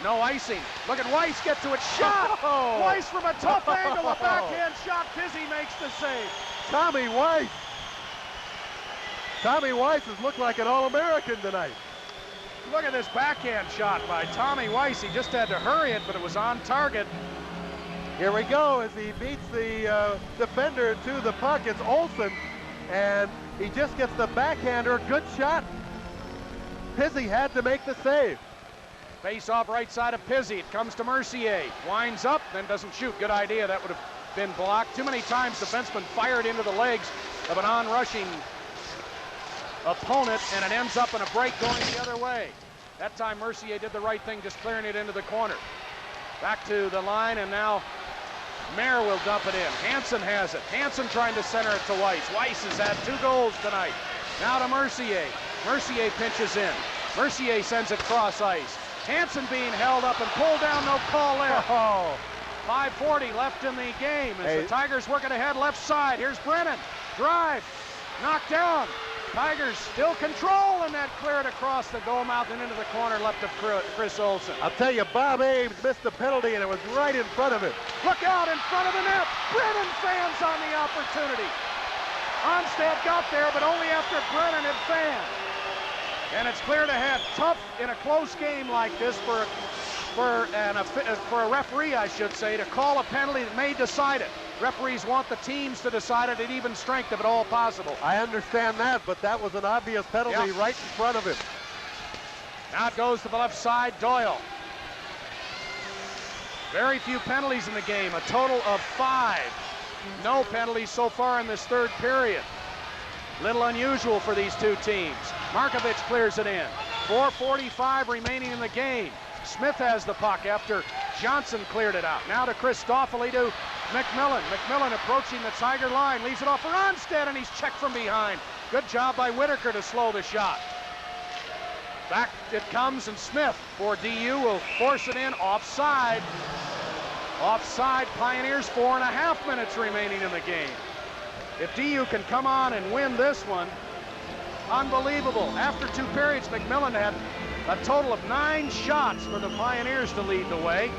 No icing. Look at Weiss get to it. Shot! Oh. Weiss from a tough angle. A backhand shot. Pizzi makes the save. Tommy Weiss. Tommy Weiss has looked like an All-American tonight. Look at this backhand shot by Tommy Weiss. He just had to hurry it, but it was on target. Here we go as he beats the defender to the puck. It's Olsen, and he just gets the backhander. Good shot. Pizzi had to make the save. Face off right side of Pizzi. It comes to Mercier. Winds up, then doesn't shoot. Good idea. That would have been blocked. Too many times defensemen fired into the legs of an on-rushing opponent, and it ends up in a break going the other way. That time Mercier did the right thing, just clearing it into the corner. Back to the line, and now Mayer will dump it in. Hansen has it. Hansen trying to center it to Weiss. Weiss has had 2 goals tonight. Now to Mercier. Mercier pinches in. Mercier sends it cross ice. Hansen being held up and pulled down, no call there. Oh. 5:40 left in the game as the Tigers working ahead left side. Here's Brennan. Drive. Knocked down. Tigers still control, and that cleared across the goal mouth and into the corner left of Chris Olsen. I'll tell you, Bob Ames missed the penalty, and it was right in front of him. Look out in front of the net. Brennan fans on the opportunity. Onstad got there, but only after Brennan had fanned. And it's cleared ahead. Tough in a close game like this for a referee, I should say, to call a penalty that may decide it. Referees want the teams to decide it at even strength if at all possible. I understand that, but that was an obvious penalty right in front of him. Now it goes to the left side, Doyle. Very few penalties in the game, a total of 5. No penalties so far in this 3rd period. Little unusual for these 2 teams. Markovich clears it in. 4:45 remaining in the game. Smith has the puck after Johnson cleared it out. Now to Christoffoli to McMillan. McMillan approaching the Tiger line, leaves it off for Onstad, and he's checked from behind. Good job by Whitaker to slow the shot. Back it comes, and Smith for DU will force it in offside. Offside, Pioneers, 4.5 minutes remaining in the game. If DU can come on and win this one, unbelievable. After 2 periods, McMillan had a total of 9 shots for the Pioneers to lead the way.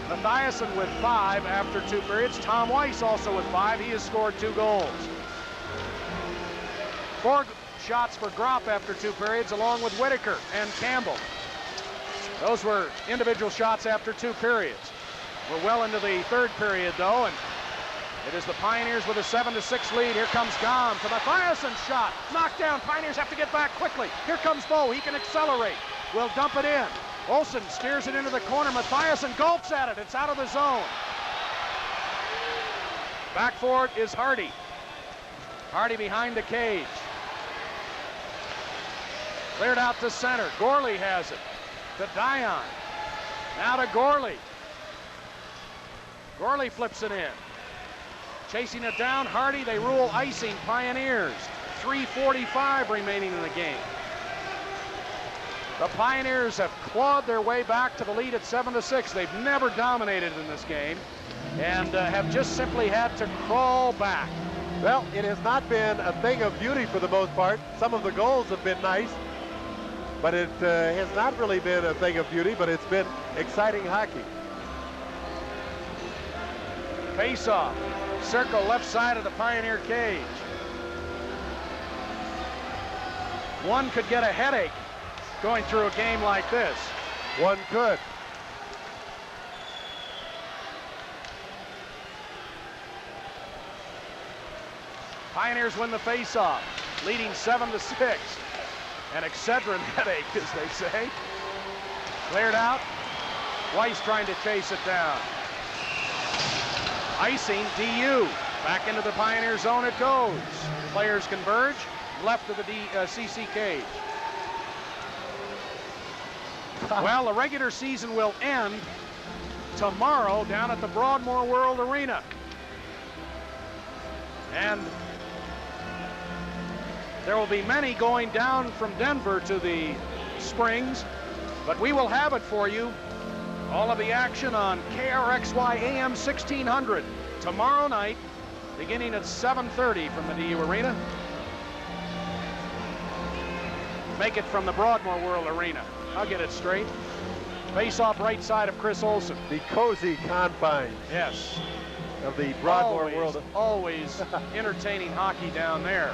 Mathiasen with 5 after 2 periods. Tom Weiss also with 5. He has scored 2 goals. 4 shots for Gropp after 2 periods, along with Whitaker and Campbell. Those were individual shots after 2 periods. We're well into the 3rd period, though, and it is the Pioneers with a 7-6 lead. Here comes Gom to Mathiasen shot. Knocked down. Pioneers have to get back quickly. Here comes Bo. He can accelerate. Will dump it in. Olsen steers it into the corner. Mathiasen gulps at it. It's out of the zone. Back for it is Hardy. Hardy behind the cage. Cleared out to center. Gorley has it. To Dion. Now to Gorley. Gorley flips it in. Chasing it down, Hardy. They rule icing, Pioneers. 3:45 remaining in the game. The Pioneers have clawed their way back to the lead at 7-6. They've never dominated in this game and have just simply had to crawl back. Well, it has not been a thing of beauty for the most part. Some of the goals have been nice, but it has not really been a thing of beauty, but it's been exciting hockey. Face-off. Circle left side of the Pioneer cage. One could get a headache going through a game like this. One could. Pioneers win the face-off, leading 7-6. An Excedrin headache, as they say. Cleared out. Weiss trying to chase it down. Icing, DU. Back into the Pioneer zone it goes. Players converge. Left of the CC cage. Well, the regular season will end tomorrow down at the Broadmoor World Arena. And there will be many going down from Denver to the Springs, but we will have it for you. All of the action on KRXY AM 1600 tomorrow night, beginning at 7:30 from the DU Arena. Make it from the Broadmoor World Arena. I'll get it straight. Face off right side of Chris Olsen. The cozy confines. Yes. Of the Broadmoor World. Always entertaining hockey down there.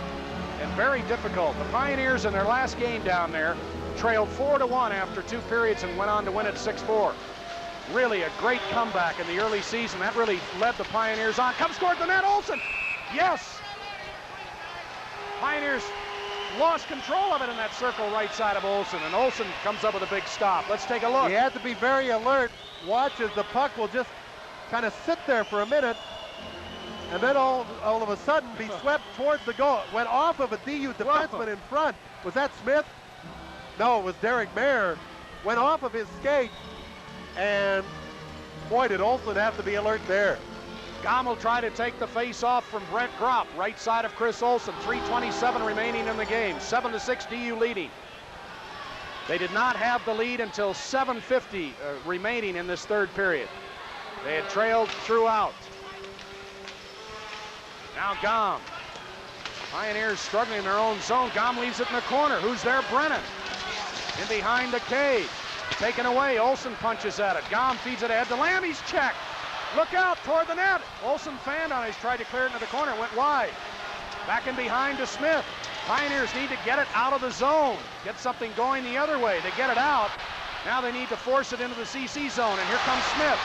and very difficult. The Pioneers in their last game down there trailed 4-1 after 2 periods and went on to win it 6-4. Really a great comeback in the early season. That really led the Pioneers on. Comes toward the net, Olson. Yes. Pioneers lost control of it in that circle right side of Olson, and Olson comes up with a big stop. Let's take a look. He had to be very alert. Watch as the puck will just kind of sit there for a minute, and then all of a sudden be swept towards the goal. Went off of a DU defenseman in front. Was that Smith? No, it was Derek Mayer. Went off of his skate, and boy, did Olson have to be alert there. Gom will try to take the face off from Brent Gropp, right side of Chris Olson. 3:27 remaining in the game. 7-6 DU leading. They did not have the lead until 7:50 remaining in this third period. They had trailed throughout. Now Gom. Pioneers struggling in their own zone. Gom leaves it in the corner. Who's there? Brennan. In behind the cage. Taken away. Olson punches at it. Gom feeds it ahead to Lamb. He's checked. Look out toward the net. Olson fanned on it. He's tried to clear it into the corner. Went wide. Back in behind to Smith. Pioneers need to get it out of the zone. Get something going the other way. They get it out. Now they need to force it into the CC zone. And here comes Smith.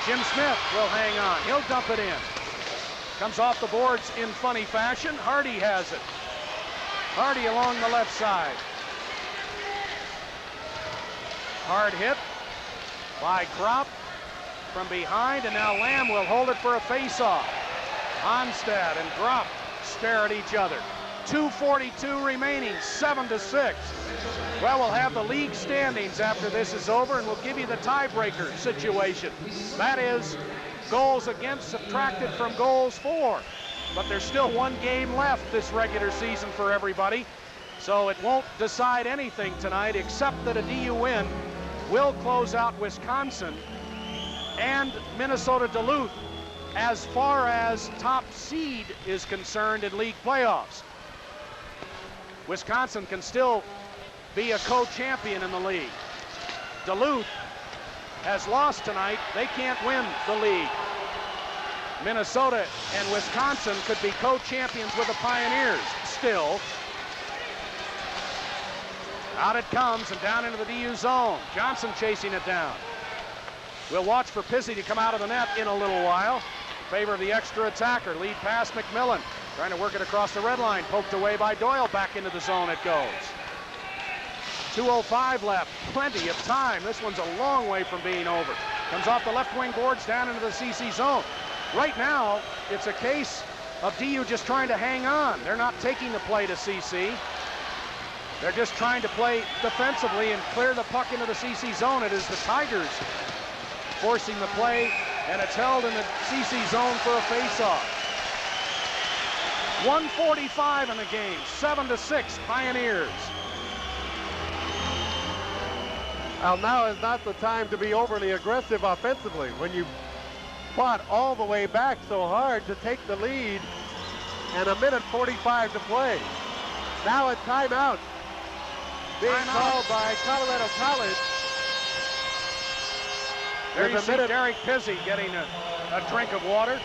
Jim Smith will hang on. He'll dump it in. Comes off the boards in funny fashion. Hardy has it. Hardy along the left side. Hard hit by Gropp from behind, and now Lamb will hold it for a face-off. Onstad and Gropp stare at each other. 2:42 remaining, 7-6. Well, we'll have the league standings after this is over, and we'll give you the tiebreaker situation. That is goals against subtracted from goals for. But there's still one game left this regular season for everybody, so it won't decide anything tonight except that a DU win will close out Wisconsin and Minnesota Duluth as far as top seed is concerned in league playoffs. Wisconsin can still be a co-champion in the league. Duluth has lost tonight. They can't win the league. Minnesota and Wisconsin could be co-champions with the Pioneers still. Out it comes and down into the DU zone. Johnson chasing it down. We'll watch for Pizzi to come out of the net in a little while. In favor of the extra attacker. Lead pass McMillan. Trying to work it across the red line. Poked away by Doyle. Back into the zone it goes. 2:05 left. Plenty of time. This one's a long way from being over. Comes off the left wing boards down into the CC zone. Right now, it's a case of DU just trying to hang on. They're not taking the play to CC. They're just trying to play defensively and clear the puck into the CC zone. It is the Tigers forcing the play, and it's held in the CC zone for a face-off. 1:45 in the game, 7-6 Pioneers. Well, now is not the time to be overly aggressive offensively when you fought all the way back so hard to take the lead and 1:45 to play. Now a timeout being called by Colorado College. There you see Derek Pizzi getting a drink of water.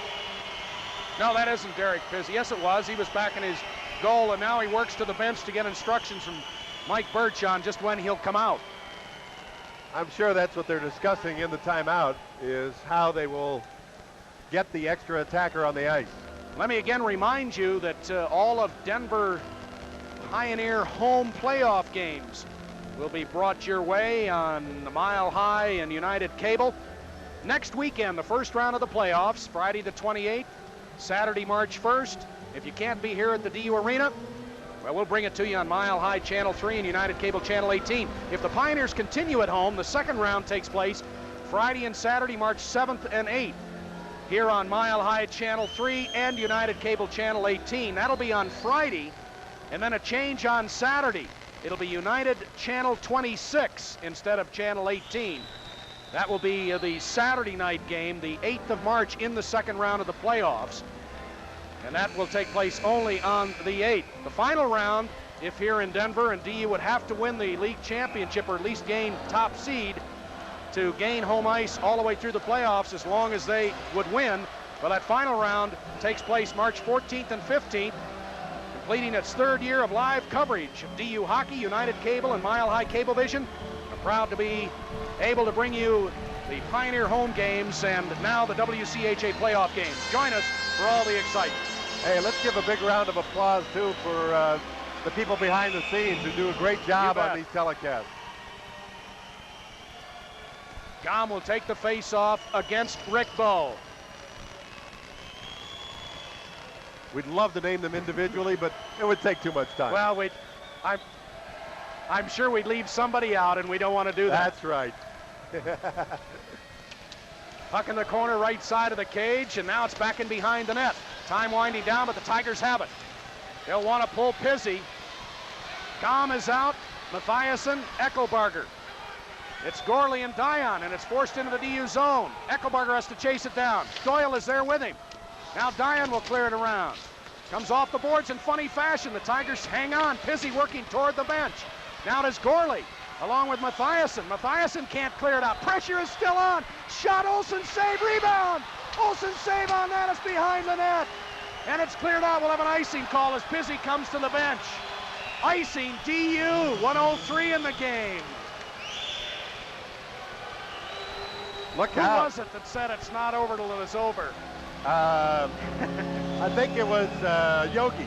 No, that isn't Derek Pizzi. Yes, it was. He was back in his goal, and now he works to the bench to get instructions from Mike Birch on just when he'll come out. I'm sure that's what they're discussing in the timeout, is how they will get the extra attacker on the ice. Let me again remind you that all of Denver Pioneer home playoff games will be brought your way on the Mile High and United Cable. Next weekend, the first round of the playoffs, Friday the 28th, Saturday, March 1st. If you can't be here at the DU Arena, well, we'll bring it to you on Mile High Channel 3 and United Cable Channel 18. If the Pioneers continue at home, the second round takes place Friday and Saturday, March 7th and 8th, here on Mile High Channel 3 and United Cable Channel 18. That'll be on Friday, and then a change on Saturday. It'll be United Channel 26 instead of Channel 18. That will be the Saturday night game, the 8th of March in the second round of the playoffs. And that will take place only on the 8th. The final round, if here in Denver, and DU would have to win the league championship or at least gain top seed to gain home ice all the way through the playoffs as long as they would win. Well, that final round takes place March 14th and 15th. completing its 3rd year of live coverage of DU hockey, United Cable and Mile High Cablevision. We're proud to be able to bring you the Pioneer home games and now the WCHA playoff games. Join us for all the excitement. Hey, let's give a big round of applause, too, for the people behind the scenes who do a great job on these telecasts. Gom will take the face-off against Rick Bowe. We'd love to name them individually, but it would take too much time. Well, I'm sure we'd leave somebody out, and we don't want to do that. That's right. Puck in the corner, right side of the cage, and now it's back in behind the net. Time winding down, but the Tigers have it. They'll want to pull Pizzi. Gom is out. Mathiasen, Eckelbarger. It's Gorley and Dion, and it's forced into the DU zone. Eckelbarger has to chase it down. Doyle is there with him. Now Dion will clear it around. Comes off the boards in funny fashion. The Tigers hang on. Pizzi working toward the bench. Now there's Gorley, along with Mathiasen. Mathiasen can't clear it out. Pressure is still on. Shot, Olsen, save, rebound. Olsen save on that. It's behind the net. And it's cleared out. We'll have an icing call as Pizzi comes to the bench. Icing, DU, 1:03 in the game. Look Who out. was it that said it's not over till it is over? I think it was Yogi.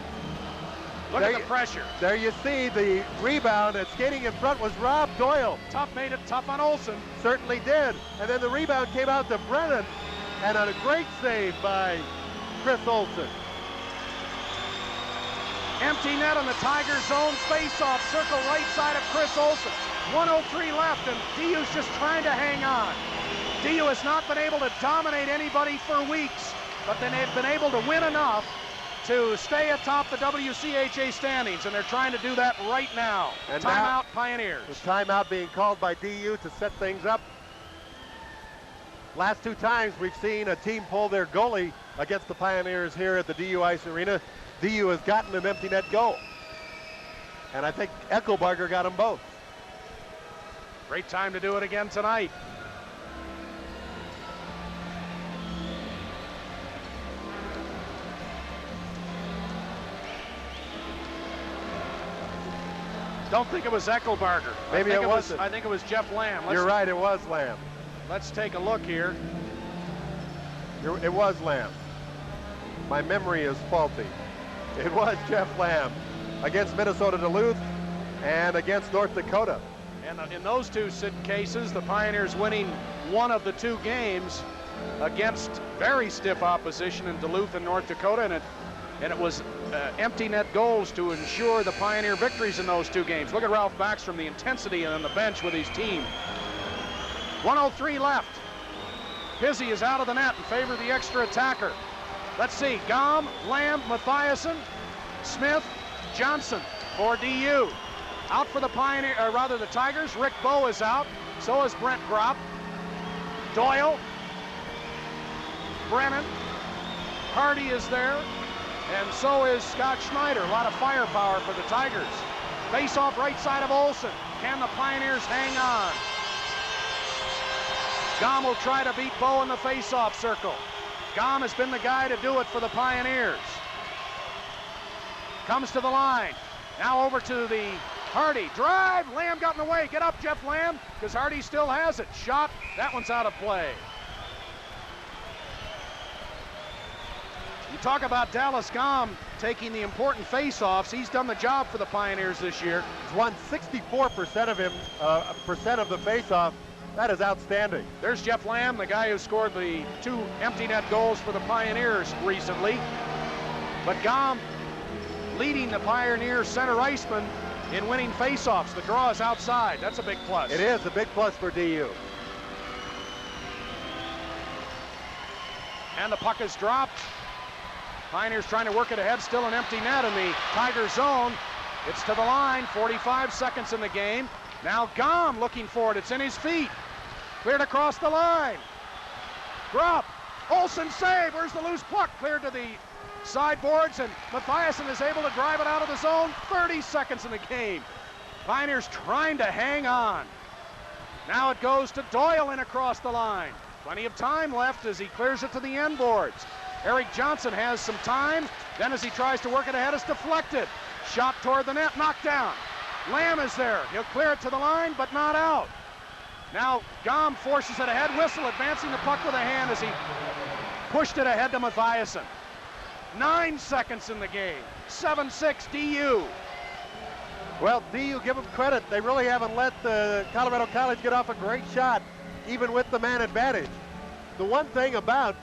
Look there at the pressure. There you see the rebound, and skating in front was Rob Doyle. Tough made it tough on Olsen. Certainly did. And then the rebound came out to Brennan, and a great save by Chris Olsen. Empty net on the Tiger zone, face-off, circle right side of Chris Olsen. 1:03 left, and DU's just trying to hang on. DU has not been able to dominate anybody for weeks, but then they've been able to win enough to stay atop the WCHA standings, and they're trying to do that right now. And timeout, Pioneers. The timeout being called by DU to set things up. Last 2 times we've seen a team pull their goalie against the Pioneers here at the DU Ice Arena. DU has gotten an empty net goal. And I think Eckelbarger got them both. Great time to do it again tonight. Don't think it was Eckelbarger. Maybe it wasn't. I think it was Jeff Lamb. You're right, it was Lamb. Let's take a look here. It was Lamb. My memory is faulty. It was Jeff Lamb against Minnesota Duluth and against North Dakota. And in those 2 cases, the Pioneers winning one of the 2 games against very stiff opposition in Duluth and North Dakota, and it was empty net goals to ensure the Pioneer victories in those 2 games. Look at Ralph Backstrom, the intensity on the bench with his team. 1:03 left. Pizzi is out of the net in favor of the extra attacker. Let's see, Gom, Lamb, Mathiasen, Smith, Johnson for DU. Out for the Pioneer, or rather the Tigers. Rick Bowe is out. So is Brent Gropp. Doyle. Brennan. Hardy is there. And so is Scott Schneider. A lot of firepower for the Tigers. Face off right side of Olsen. Can the Pioneers hang on? Gom will try to beat Bowe in the face-off circle. Gom has been the guy to do it for the Pioneers. Comes to the line. Now over to the Hardy. Drive. Lamb got in the way. Get up, Jeff Lamb, because Hardy still has it. Shot. That one's out of play. You talk about Dallas Gom taking the important face-offs. He's done the job for the Pioneers this year. He's won 64% of the face-off. That is outstanding. There's Jeff Lamb, the guy who scored the 2 empty net goals for the Pioneers recently. But Gom leading the Pioneer center iceman in winning face-offs. The draw is outside. That's a big plus. It is a big plus for DU. And the puck is dropped. Pioneers trying to work it ahead, still an empty net in the Tiger zone. It's to the line, 45 seconds in the game. Now Gom looking for it, it's in his feet. Cleared across the line. Drop, Olsen save, where's the loose puck? Cleared to the sideboards, and Mathiasen is able to drive it out of the zone. 30 seconds in the game. Pioneers trying to hang on. Now it goes to Doyle in across the line. Plenty of time left as he clears it to the end boards. Eric Johnson has some time. Then as he tries to work it ahead, it's deflected. Shot toward the net, knocked down. Lamb is there. He'll clear it to the line, but not out. Now Gom forces it ahead. Whistle advancing the puck with a hand as he pushed it ahead to Mathiasen. 9 seconds in the game. 7-6 DU. Well, DU, give them credit. They really haven't let Colorado College get off a great shot, even with the man advantage. The one thing about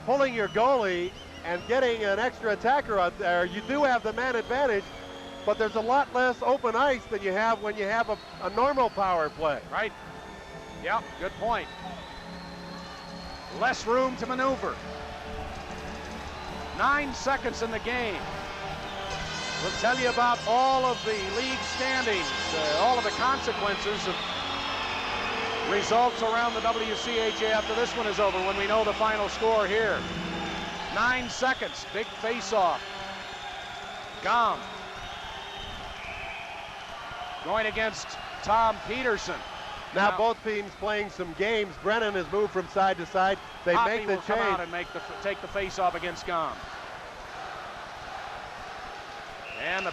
pulling your goalie and getting an extra attacker out there, you do have the man advantage, but there's a lot less open ice than you have when you have a normal power play. Right. Yep, good point. Less room to maneuver. 9 seconds in the game. We'll tell you about all of the league standings, all of the consequences of results around the WCHA after this one is over when we know the final score here. 9 seconds, big face-off. Gom going against Tom Peterson. Now both teams playing some games. Brennan has moved from side to side. They Hoppy make the will come change. out and take the face-off against Gom. And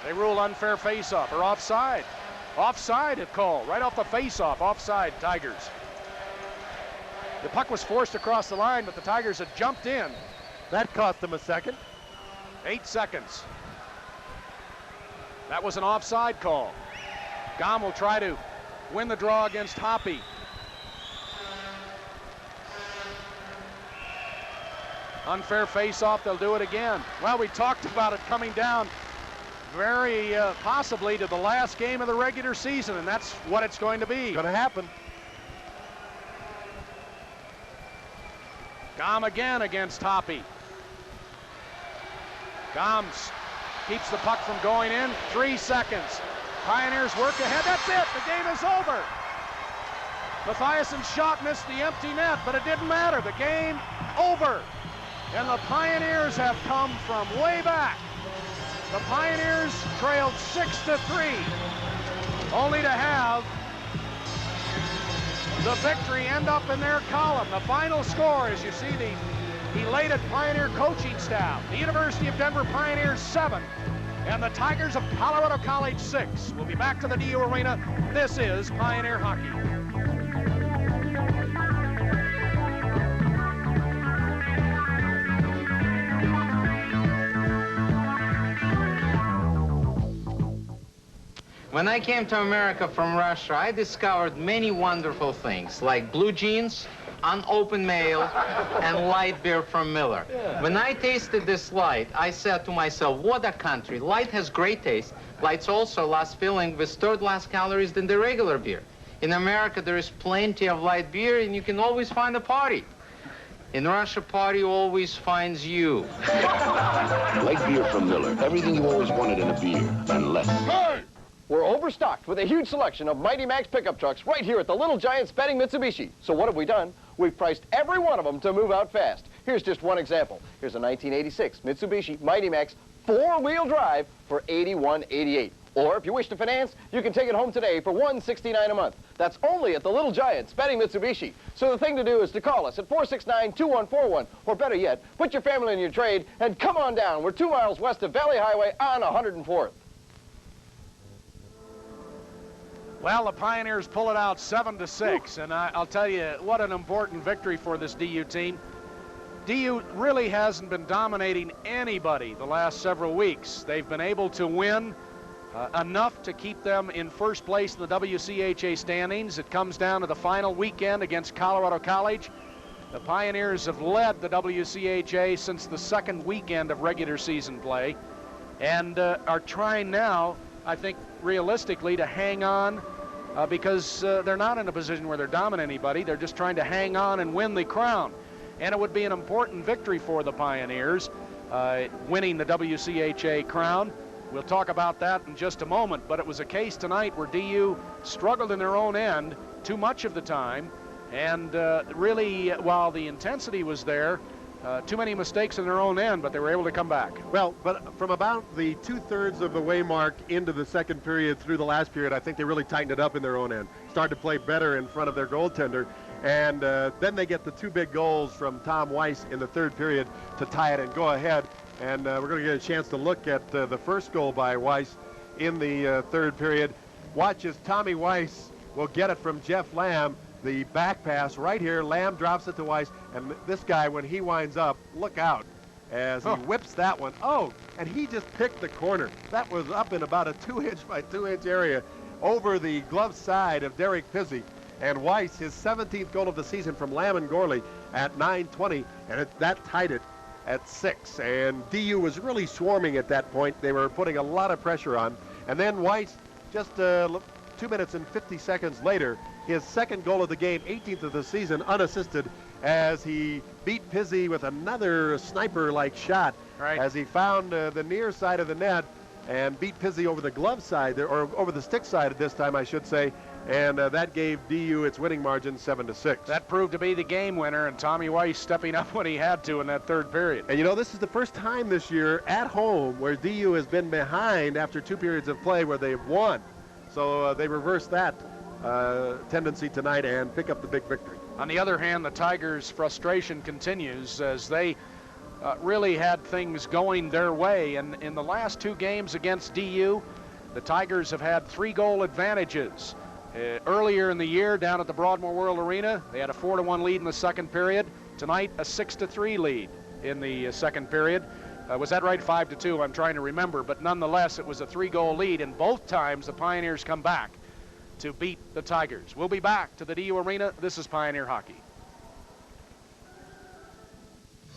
they rule unfair face-off, or offside. Offside at call, right off the face-off, offside Tigers. The puck was forced across the line, but the Tigers had jumped in. That cost them a second. 8 seconds. That was an offside call. Gom will try to win the draw against Hoppy. Unfair face-off, they'll do it again. Well, we talked about it coming down very possibly to the last game of the regular season, and that's what it's going to be. Going to happen. Gom again against Hoppy. Gom keeps the puck from going in. 3 seconds. Pioneers work ahead. That's it. The game is over. Mathiasen's shot missed the empty net, but it didn't matter. The game over. And the Pioneers have come from way back. The Pioneers trailed 6-3, only to have the victory end up in their column. The final score, as you see the elated Pioneer coaching staff, the University of Denver Pioneers 7 and the Tigers of Colorado College 6. We'll be back to the DU Arena. This is Pioneer Hockey. When I came to America from Russia, I discovered many wonderful things, like blue jeans, unopened mail, and light beer from Miller. When I tasted this light, I said to myself, what a country. Light has great taste. Light's also less filling with third less calories than the regular beer. In America, there is plenty of light beer, and you can always find a party. In Russia, party always finds you. Light beer from Miller. Everything you always wanted in a beer, and less. Hey! We're overstocked with a huge selection of Mighty Max pickup trucks right here at the Little Giant Spedding Mitsubishi. So what have we done? We've priced every one of them to move out fast. Here's just one example. Here's a 1986 Mitsubishi Mighty Max 4-wheel drive for $81.88. Or if you wish to finance, you can take it home today for $169 a month. That's only at the Little Giant Spedding Mitsubishi. So the thing to do is to call us at 469-2141, or better yet, put your family in your trade and come on down. We're 2 miles west of Valley Highway on 104th. Well, the Pioneers pull it out 7-6, and I'll tell you, what an important victory for this DU team. DU really hasn't been dominating anybody the last several weeks. They've been able to win enough to keep them in first place in the WCHA standings. It comes down to the final weekend against Colorado College. The Pioneers have led the WCHA since the second weekend of regular season play, and are trying now, I think, realistically, to hang on because they're not in a position where they're dominating anybody. They're just trying to hang on and win the crown. And it would be an important victory for the Pioneers, winning the WCHA crown. We'll talk about that in just a moment, but it was a case tonight where DU struggled in their own end too much of the time, and really, while the intensity was there, too many mistakes in their own end, but they were able to come back. Well, but from about the 2/3 of the way mark into the second period through the last period, I think they really tightened it up in their own end. Started to play better in front of their goaltender. And then they get the 2 big goals from Tom Weiss in the 3rd period to tie it and go ahead. And we're going to get a chance to look at the first goal by Weiss in the 3rd period. Watch as Tommy Weiss will get it from Jeff Lamb. The back pass right here. Lamb drops it to Weiss. And this guy, when he winds up, look out as he whips that one. Oh, and he just picked the corner. That was up in about a 2-inch by 2-inch area over the glove side of Derek Pizzi. And Weiss, his 17th goal of the season from Lamb and Gorley at 9:20, and that tied it at 6. And DU was really swarming at that point. They were putting a lot of pressure on. And then Weiss, just 2 minutes and 50 seconds later, his 2nd goal of the game, 18th of the season, unassisted, as he beat Pizzi with another sniper-like shot as he found the near side of the net and beat Pizzi over the glove side, or over the stick side at this time, I should say, and that gave DU its winning margin 7-6. That proved to be the game winner, and Tommy Weiss stepping up when he had to in that 3rd period. And you know, this is the first time this year at home where DU has been behind after 2 periods of play where they've won. So they reversed that tendency tonight and pick up the big victory. On the other hand, the Tigers' frustration continues as they really had things going their way. And in the last 2 games against DU, the Tigers have had 3-goal advantages. Earlier in the year, down at the Broadmoor World Arena, they had a 4-1 lead in the 2nd period. Tonight, a 6-3 lead in the 2nd period. Was that right? 5-2, I'm trying to remember. But nonetheless, it was a 3-goal lead, and both times the Pioneers come back to beat the Tigers. We'll be back to the DU Arena. This is Pioneer Hockey.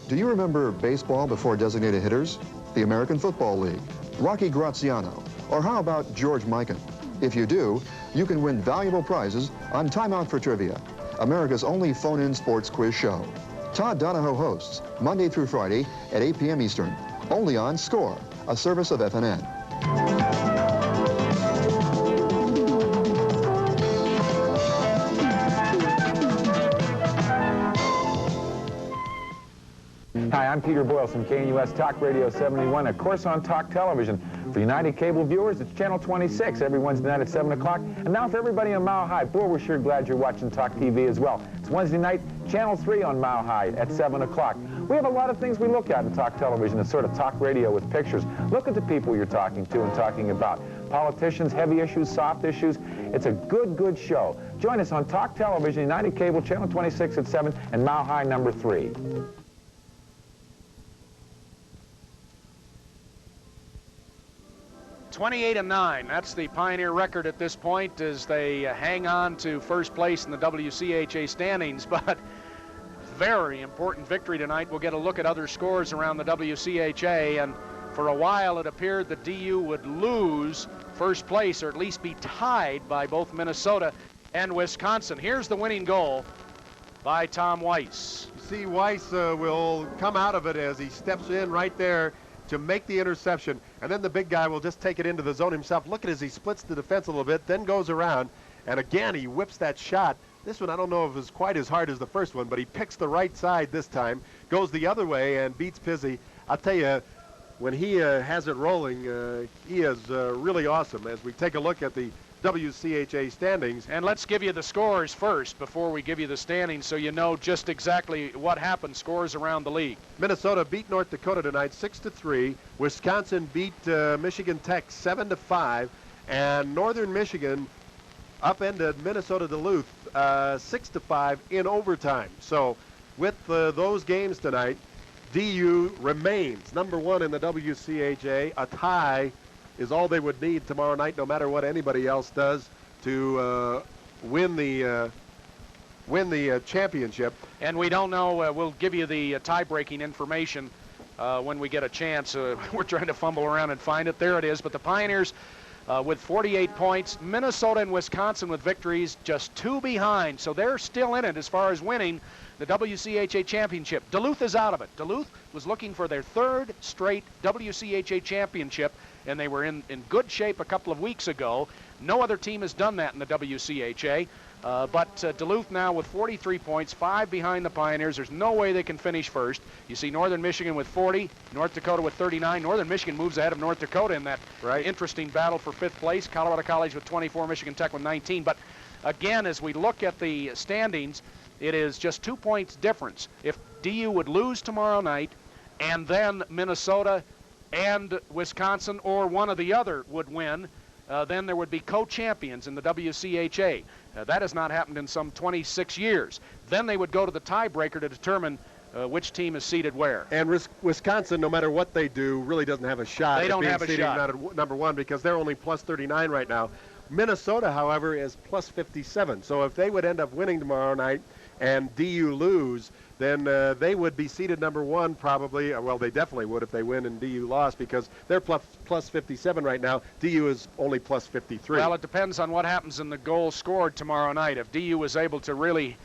Do you remember baseball before designated hitters? The American Football League, Rocky Graziano, or how about George Mikan? If you do, you can win valuable prizes on Time Out for Trivia, America's only phone-in sports quiz show. Todd Donahoe hosts, Monday through Friday at 8 p.m. Eastern, only on SCORE, a service of FNN. Hi, I'm Peter Boyle from KNUS Talk Radio 71, of course on Talk Television. For United Cable viewers, it's Channel 26 every Wednesday night at 7 o'clock. And now for everybody on Mile High, boy, we're sure glad you're watching Talk TV as well. It's Wednesday night, Channel 3 on Mile High at 7 o'clock. We have a lot of things we look at in Talk Television. It's sort of talk radio with pictures. Look at the people you're talking to and talking about. Politicians, heavy issues, soft issues. It's a good show. Join us on Talk Television, United Cable, Channel 26 at 7, and Mile High number 3. 28-9, that's the Pioneer record at this point as they hang on to first place in the WCHA standings, but very important victory tonight. We'll get a look at other scores around the WCHA, and for a while it appeared that DU would lose first place, or at least be tied by both Minnesota and Wisconsin. Here's the winning goal by Tom Weiss. You see, Weiss will come out of it as he steps in right there to make the interception, and then the big guy will just take it into the zone himself. Look at as he splits the defense a little bit, then goes around, and again he whips that shot. This one I don't know if it's quite as hard as the first one, but he picks the right side this time, goes the other way and beats Pizzi. I'll tell you, when he has it rolling, he is really awesome. As we take a look at the WCHA standings. And let's give you the scores first before we give you the standings so you know just exactly what happened, scores around the league. Minnesota beat North Dakota tonight 6-3. Wisconsin beat Michigan Tech 7-5. And Northern Michigan upended Minnesota Duluth 6-5 in overtime. So with those games tonight, DU remains number 1 in the WCHA. A tie is all they would need tomorrow night, no matter what anybody else does, to win the championship. And we don't know. We'll give you the tie-breaking information when we get a chance. We're trying to fumble around and find it. There it is. But the Pioneers with 48 points. Minnesota and Wisconsin with victories, just 2 behind. So they're still in it as far as winning the WCHA championship. Duluth is out of it. Duluth was looking for their 3rd straight WCHA championship, and they were in good shape a couple of weeks ago. No other team has done that in the WCHA. But Duluth now with 43 points, 5 behind the Pioneers. There's no way they can finish first. You see Northern Michigan with 40, North Dakota with 39. Northern Michigan moves ahead of North Dakota in that interesting battle for 5th place. Colorado College with 24, Michigan Tech with 19. But again, as we look at the standings, It is just 2 points difference. If DU would lose tomorrow night, and then Minnesota and Wisconsin or one or the other would win, then there would be co-champions in the WCHA. That has not happened in some 26 years. Then they would go to the tiebreaker to determine which team is seated where. And Wisconsin, no matter what they do, really doesn't have a shot They at don't being have a seated shot. number one because they're only plus 39 right now. Minnesota, however, is plus 57. So if they would end up winning tomorrow night and DU lose, then they would be seated number one probably. Well, they definitely would if they win and DU lost because they're plus 57 right now. DU is only plus 53. Well, it depends on what happens in the goal scored tomorrow night. If DU was able to really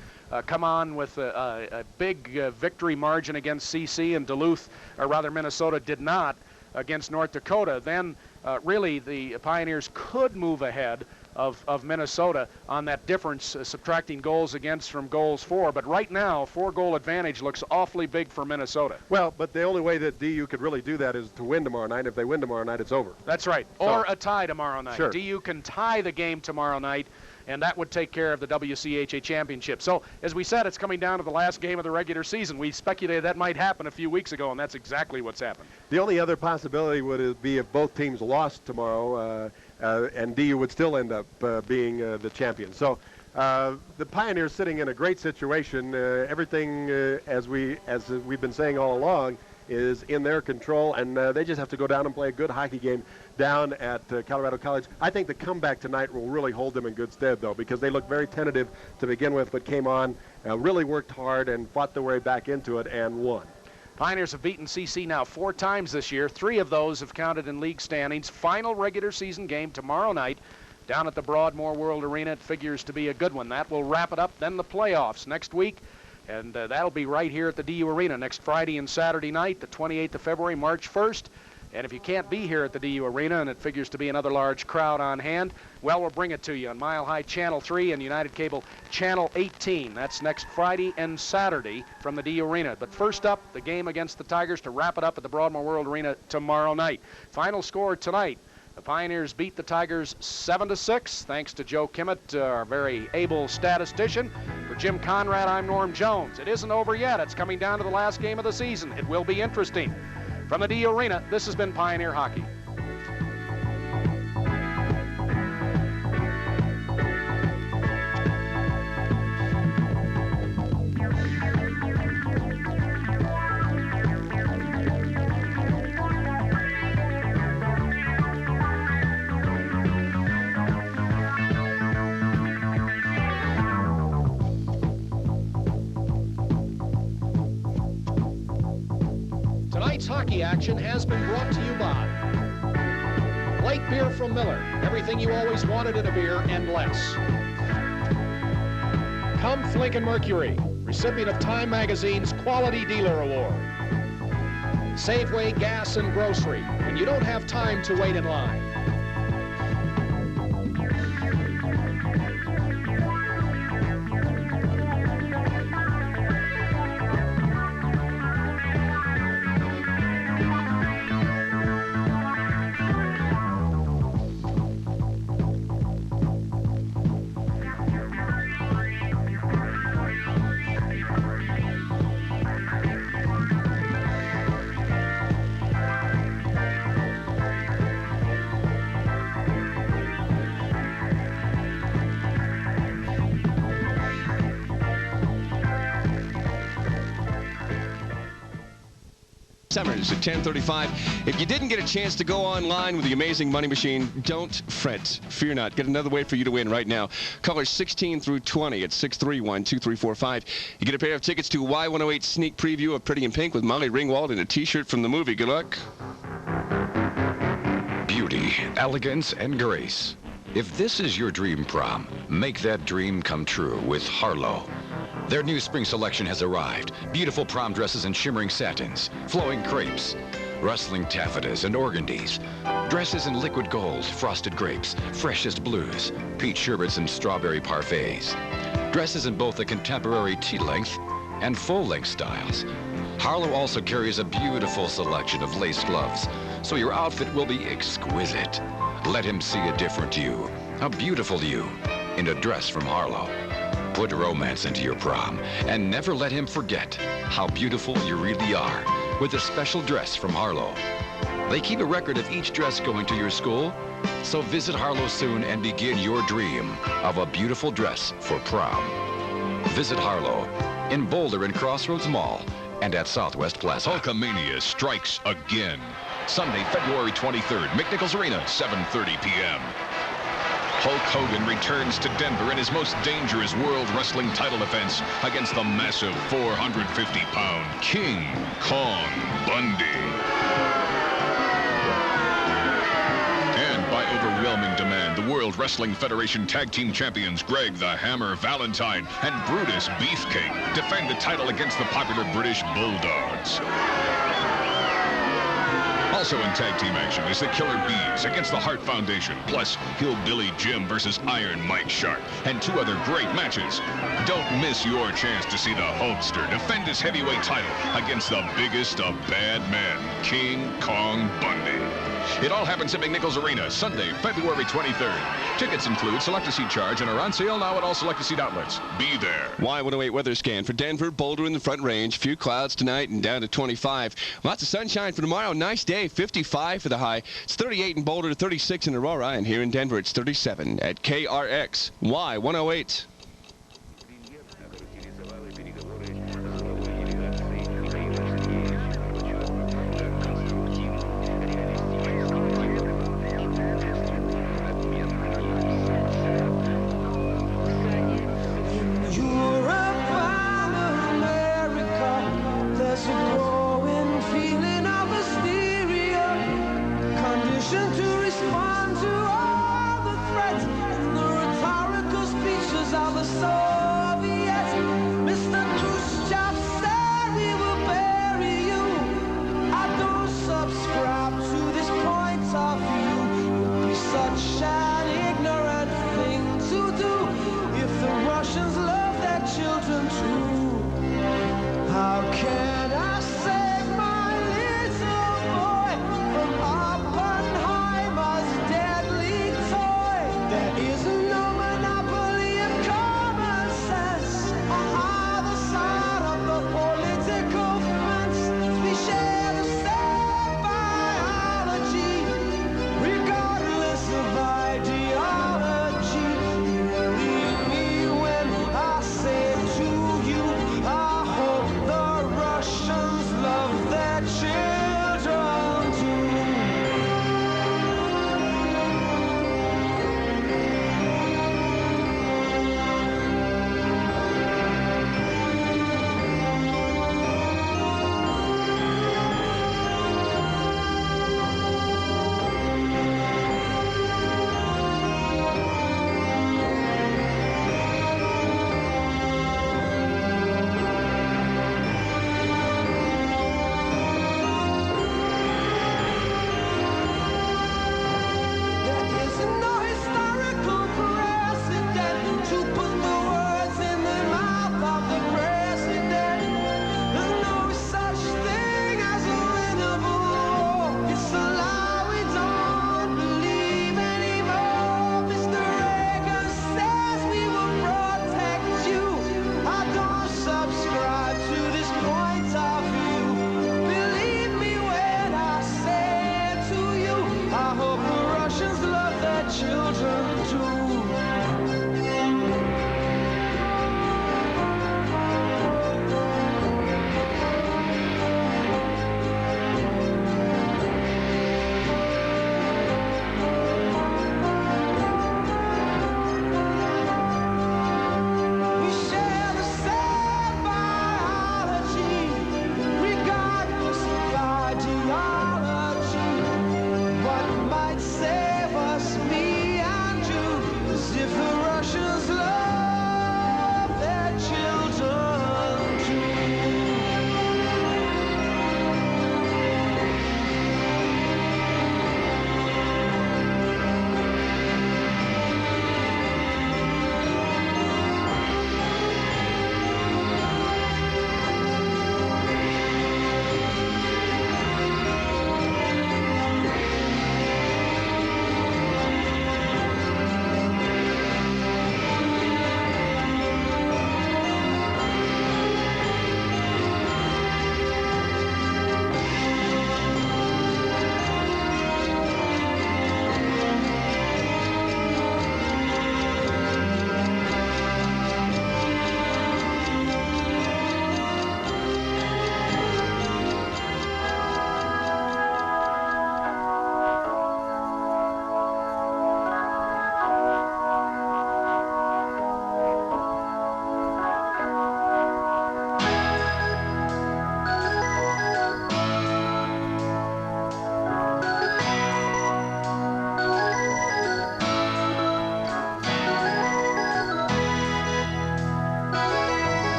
come on with a big victory margin against CC and Duluth, or rather Minnesota did not against North Dakota, then really the Pioneers could move ahead of Minnesota on that difference, subtracting goals against from goals for. But right now, 4-goal advantage looks awfully big for Minnesota. Well, but the only way that DU could really do that is to win tomorrow night. If they win tomorrow night, it's over. That's right. So, or a tie tomorrow night. Sure. DU can tie the game tomorrow night, and that would take care of the WCHA championship. So, as we said, it's coming down to the last game of the regular season. We speculated that might happen a few weeks ago, and that's exactly what's happened. The only other possibility would be if both teams lost tomorrow, and DU would still end up being the champion. So the Pioneers sitting in a great situation. Everything, as we've been saying all along, is in their control, and they just have to go down and play a good hockey game down at Colorado College. I think the comeback tonight will really hold them in good stead, though, because they looked very tentative to begin with, but came on, really worked hard, and fought their way back into it and won. Pioneers have beaten CC now 4 times this year. 3 of those have counted in league standings. Final regular season game tomorrow night down at the Broadmoor World Arena. It figures to be a good one. That will wrap it up. Then the playoffs next week, and that'll be right here at the DU Arena next Friday and Saturday night, the 28th of February, March 1st. And if you can't be here at the DU Arena, and it figures to be another large crowd on hand, well, we'll bring it to you on Mile High Channel 3 and United Cable Channel 18. That's next Friday and Saturday from the DU Arena. But first up, the game against the Tigers to wrap it up at the Broadmoor World Arena tomorrow night. Final score tonight, the Pioneers beat the Tigers 7-6, thanks to Joe Kimmett, our very able statistician. For Jim Conrad, I'm Norm Jones. It isn't over yet. It's coming down to the last game of the season. It will be interesting. From the DU Arena, this has been Pioneer Hockey. Tonight's hockey action has been brought to you by light beer from Miller, everything you always wanted in a beer and less. Kampf Lincoln Mercury, recipient of Time Magazine's Quality Dealer Award. Safeway Gas and Grocery, when you don't have time to wait in line. Summers at 10:35. If you didn't get a chance to go online with the amazing money machine, don't fret. Fear not. Get another way for you to win right now. Colors 16 through 20 at 631-2345. You get a pair of tickets to Y108 sneak preview of Pretty in Pink with Molly Ringwald and a T-shirt from the movie. Good luck. Beauty, elegance, and grace. If this is your dream prom, make that dream come true with Harlow. Their new spring selection has arrived. Beautiful prom dresses in shimmering satins, flowing crepes, rustling taffetas and organdies, dresses in liquid gold, frosted grapes, freshest blues, peach sherbets and strawberry parfaits, dresses in both the contemporary tea-length and full-length styles. Harlow also carries a beautiful selection of lace gloves, so your outfit will be exquisite. Let him see a different you, a beautiful you, in a dress from Harlow. Put romance into your prom and never let him forget how beautiful you really are with a special dress from Harlow. They keep a record of each dress going to your school, so visit Harlow soon and begin your dream of a beautiful dress for prom. Visit Harlow in Boulder and Crossroads Mall and at Southwest Plaza. Hulkamania strikes again. Sunday, February 23rd, McNichols Arena, 7:30 p.m. Hulk Hogan returns to Denver in his most dangerous World Wrestling title defense against the massive 450-pound King Kong Bundy. And by overwhelming demand, the World Wrestling Federation Tag Team Champions Greg the Hammer Valentine and Brutus Beefcake defend the title against the popular British Bulldogs. Also in tag team action is the Killer Bees against the Hart Foundation, plus Hillbilly Jim versus Iron Mike Sharp, and 2 other great matches. Don't miss your chance to see the Hulkster defend his heavyweight title against the biggest of bad men, King Kong Bundy. It all happens at McNichols Arena, Sunday, February 23rd. Tickets include select-a-seat charge and are on sale now at all select-a-seat outlets. Be there. Y108 weather scan for Denver, Boulder in the Front Range. Few clouds tonight and down to 25. Lots of sunshine for tomorrow. Nice day, 55 for the high. It's 38 in Boulder, 36 in Aurora, and here in Denver it's 37 at KRX Y108.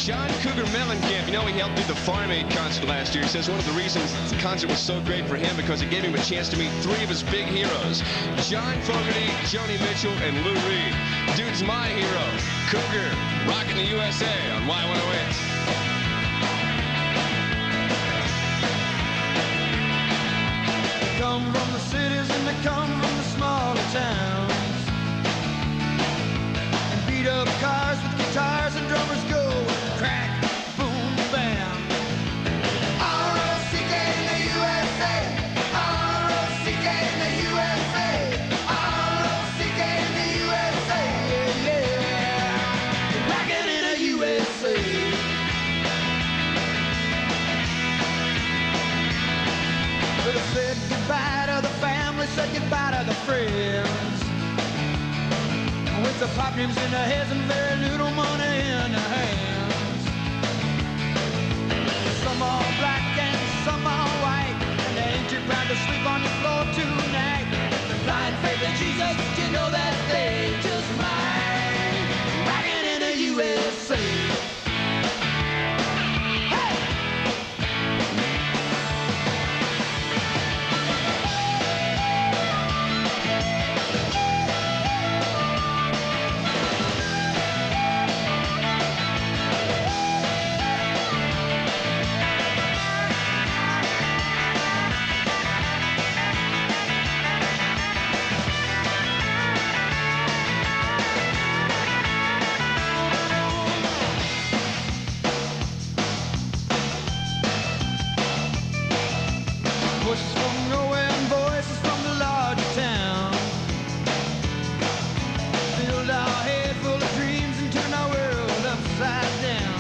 John Cougar Mellencamp, you know, he helped do the Farm Aid concert last year. He says one of the reasons the concert was so great for him because it gave him a chance to meet 3 of his big heroes, John Fogerty, Joni Mitchell, and Lou Reed. Dude's my hero. Cougar, rocking the USA on Y108. They come from the cities and they come from the smaller towns, and beat up cars with guitars and drummers go crack, boom, bam. R-O-C-K in the USA, R-O-C-K in the USA, R-O-C-K in the USA, yeah, rockin' in the USA. They said goodbye to the family, said goodbye to the friends, with the pop names in their heads and very little money in their hands. Some are black and some are white, and they ain't too proud to sleep on the floor tonight. The blind faith in Jesus, you know that they just might. Rockin' in the USA. Voices from nowhere and voices from the larger town filled our head full of dreams and turned our world upside down.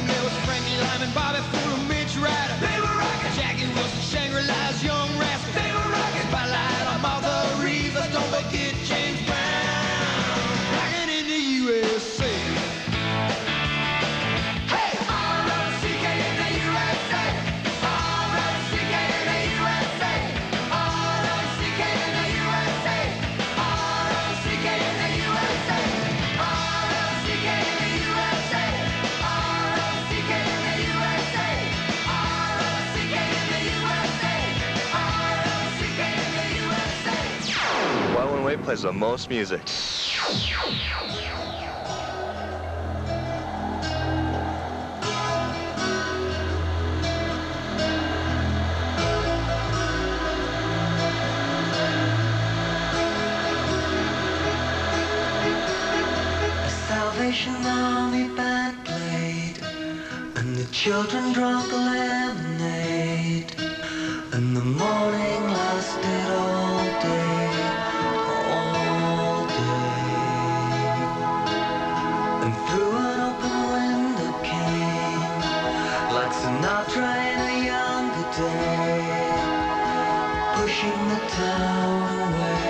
There was Frankie Lyman, Bobby Fuller, Mitch Ryder, they were rockin'. Jackie Wilson, Shangri-La's Young Rascal, they were rockin'. Spotlight on Martha Reeves, let's don't forget James Brown. Rockin' in the USA. Hey, R-O-C-K in the USA. R-O-C-K in the USA. R-O-C-K in the USA. R-O-C-K in the USA. R-O-C-K in the USA. R-O-C-K in the USA. R-O-C-K in the USA. R-O-C-K in the USA. Y108 plays the most music. Salvation Army band played, and the children drank the lemonade, and the morning lasted all day, all day. And through an open window came, like Sinatra in a younger day, pushing the town away.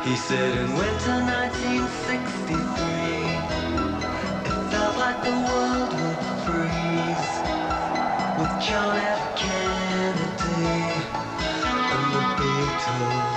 He said in winter 1963, it felt like the world would freeze, with John F. Kennedy and the Beatles.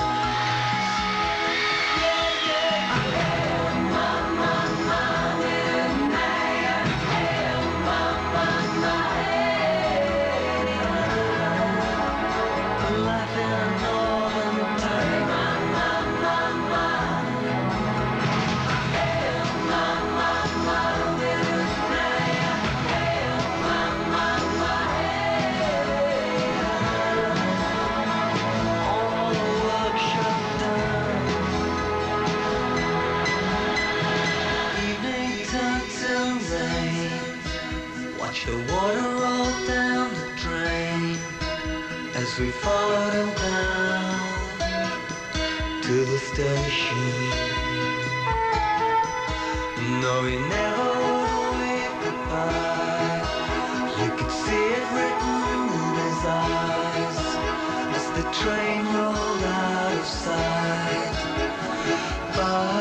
The water rolled down the drain as we followed him down to the station. No, he never would wave goodbye. You could see it written in his eyes as the train rolled out of sight. Bye.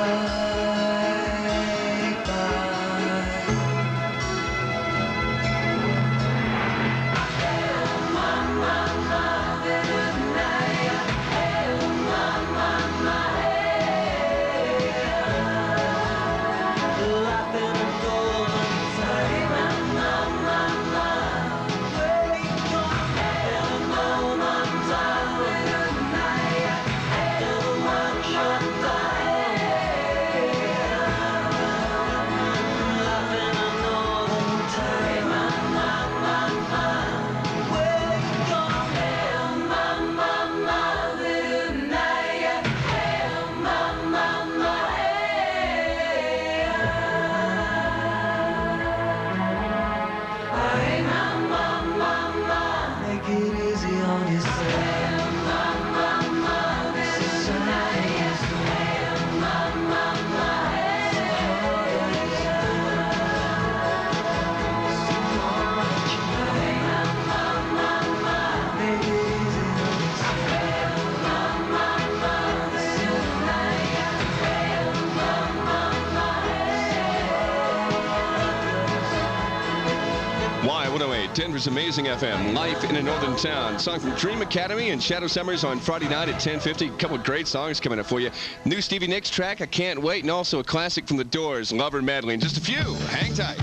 Denver's Amazing FM, Life in a Northern Town. Song from Dream Academy and Shadow Summers on Friday night at 10:50. A couple of great songs coming up for you. New Stevie Nicks track, I Can't Wait, and also a classic from The Doors, Lover Medley. And just a few. Hang tight.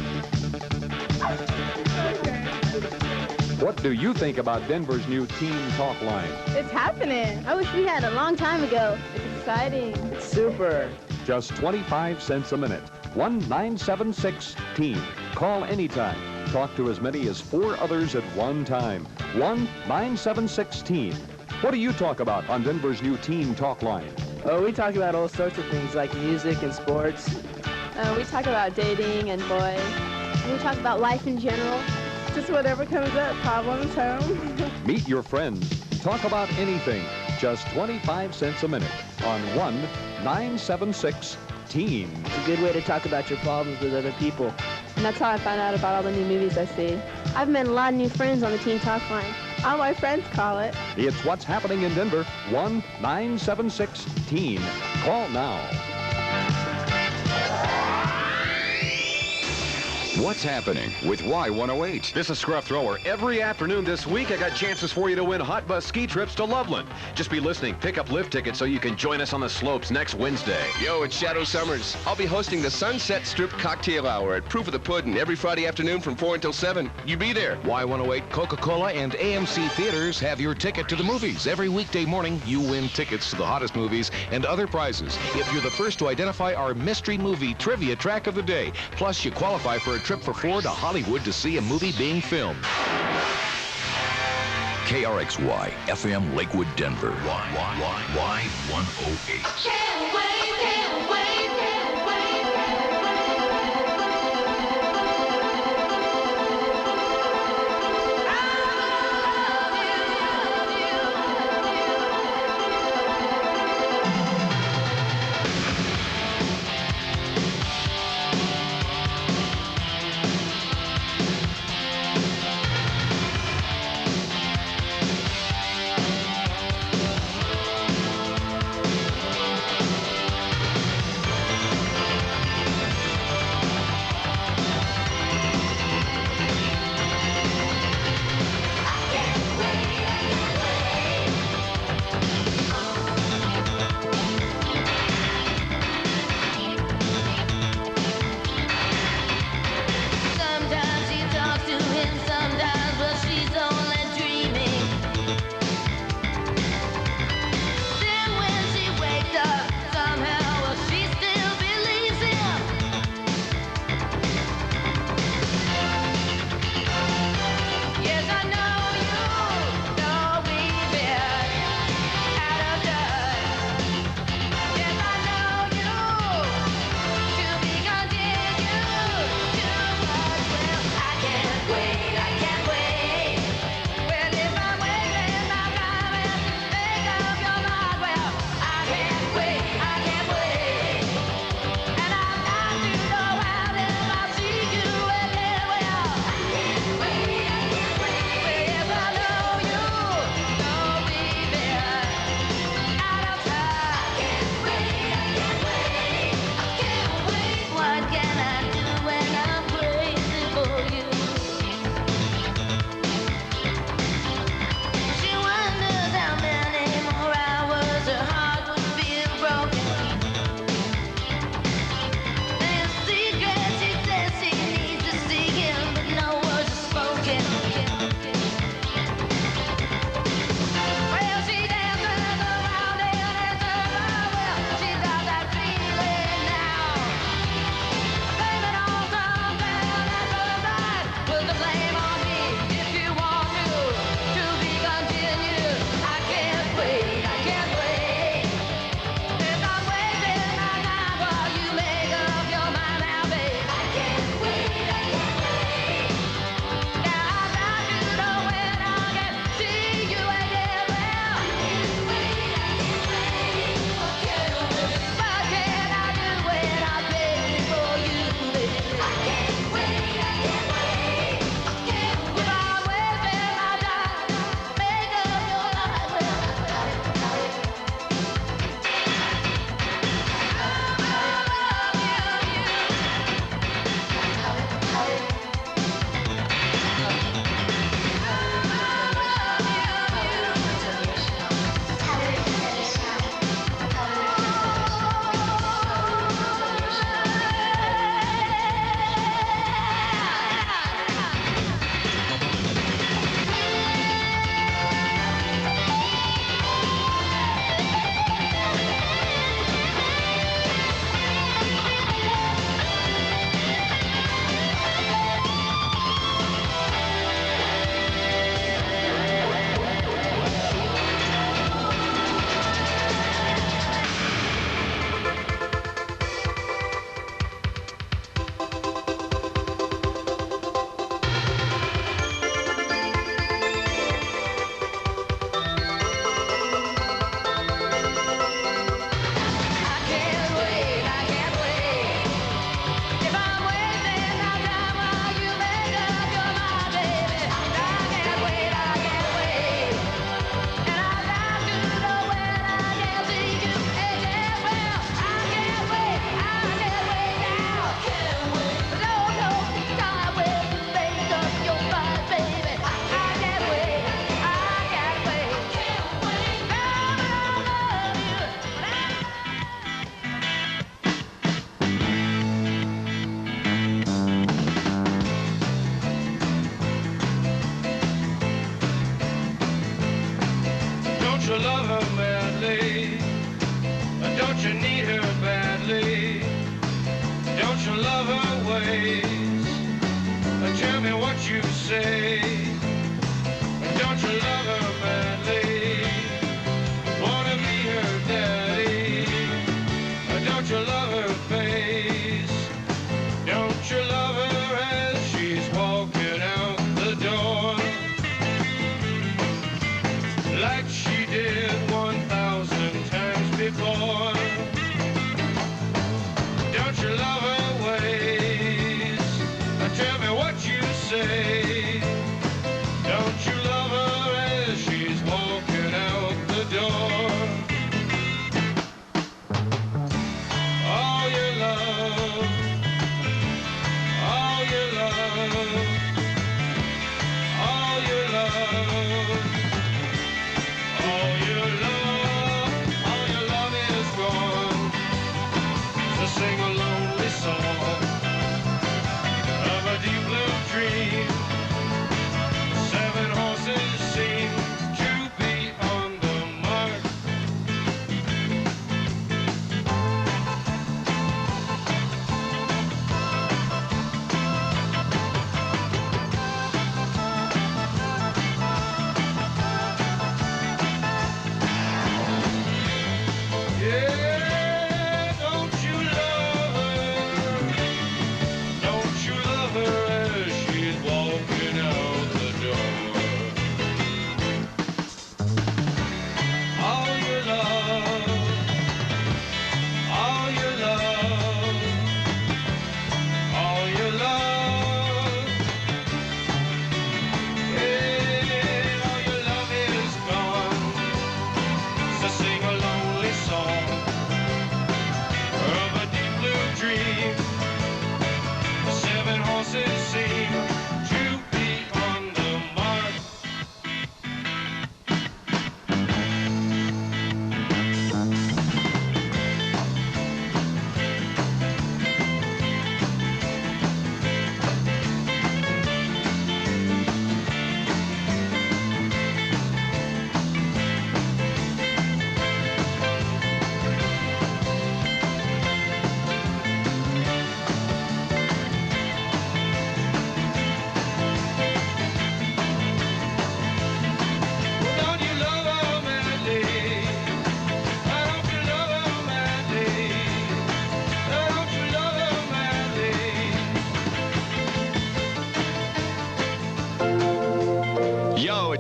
What do you think about Denver's new Teen Talk line? It's happening. I wish we had a long time ago. It's exciting. It's super. Just 25 cents a minute. 1-976-TEEN. Call anytime. Talk to as many as 4 others at one time. 1-976-TEEN. What do you talk about on Denver's new Teen Talk line? Oh, we talk about all sorts of things like music and sports. We talk about dating and boys. We talk about life in general. Just whatever comes up, problems, home. Meet your friends. Talk about anything. Just 25 cents a minute on 1-976-TEEN. It's a good way to talk about your problems with other people. And that's how I find out about all the new movies I see. I've met a lot of new friends on the Teen Talk line. All my friends call it. It's what's happening in Denver. 1-976-TEEN. Call now. What's happening with Y108? This is Scruff Thrower. Every afternoon this week, I got chances for you to win hot bus ski trips to Loveland. Just be listening. Pick up lift tickets so you can join us on the slopes next Wednesday. Yo, it's Shadow Summers. I'll be hosting the Sunset Strip Cocktail Hour at Proof of the Puddin' every Friday afternoon from 4 until 7. You be there. Y108, Coca-Cola, and AMC Theaters have your ticket to the movies. Every weekday morning, you win tickets to the hottest movies and other prizes if you're the first to identify our mystery movie trivia track of the day. Plus, you qualify for a trip for 4 to Hollywood to see a movie being filmed. KRXY, FM Lakewood, Denver. Y108. Can't wait, can't wait, can't wait, can't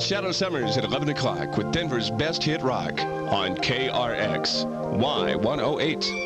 Shadow Summers at 11 o'clock with Denver's best hit rock on KRX Y108.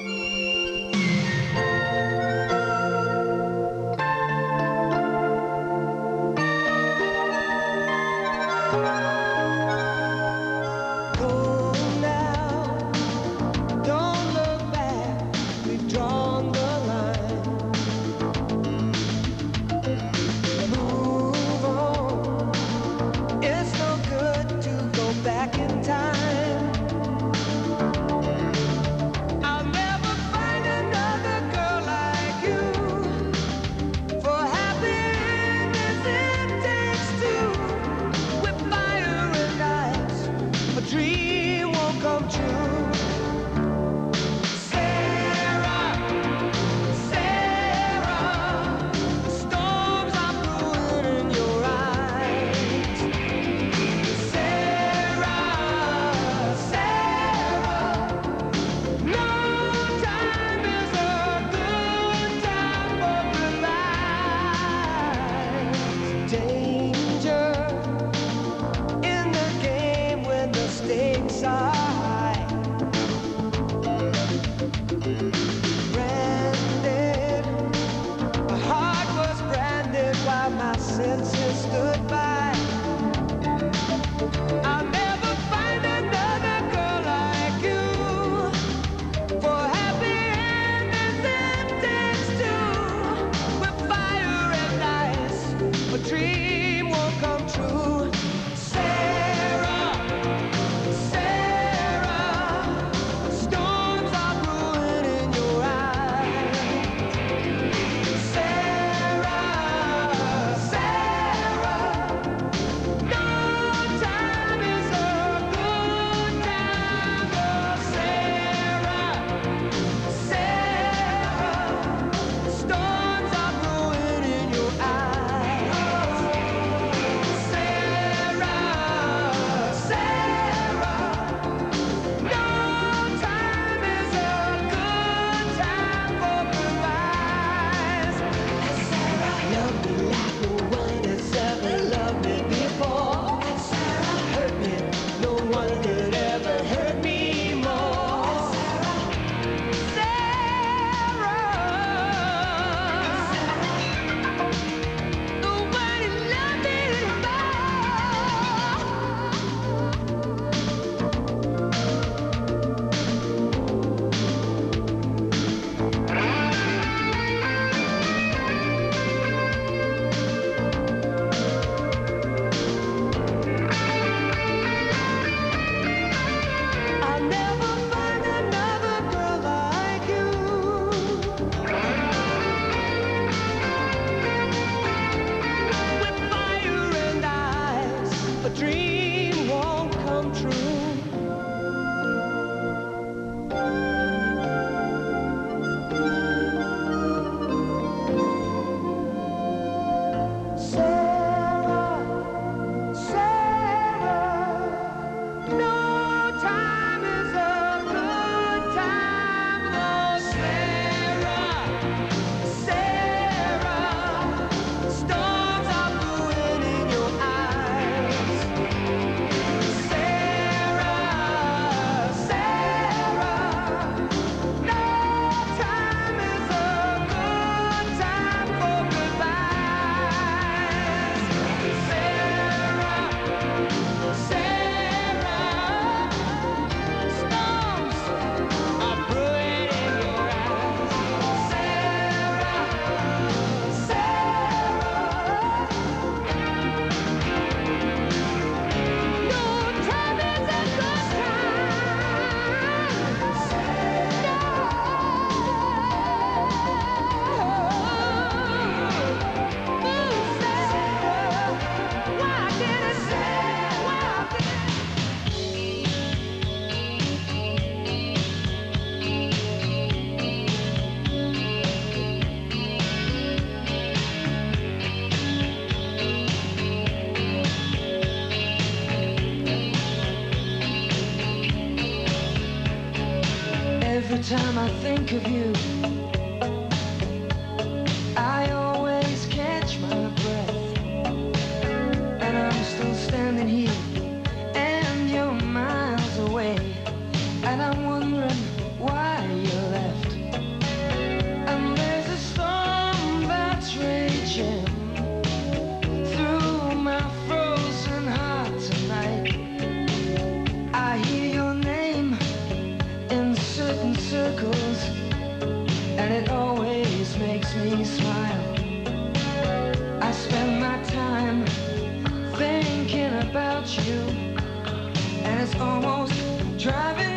Every time I think of you, I always catch my breath, and I'm still standing here way you smile. I spend my time thinking about you, and it's almost driving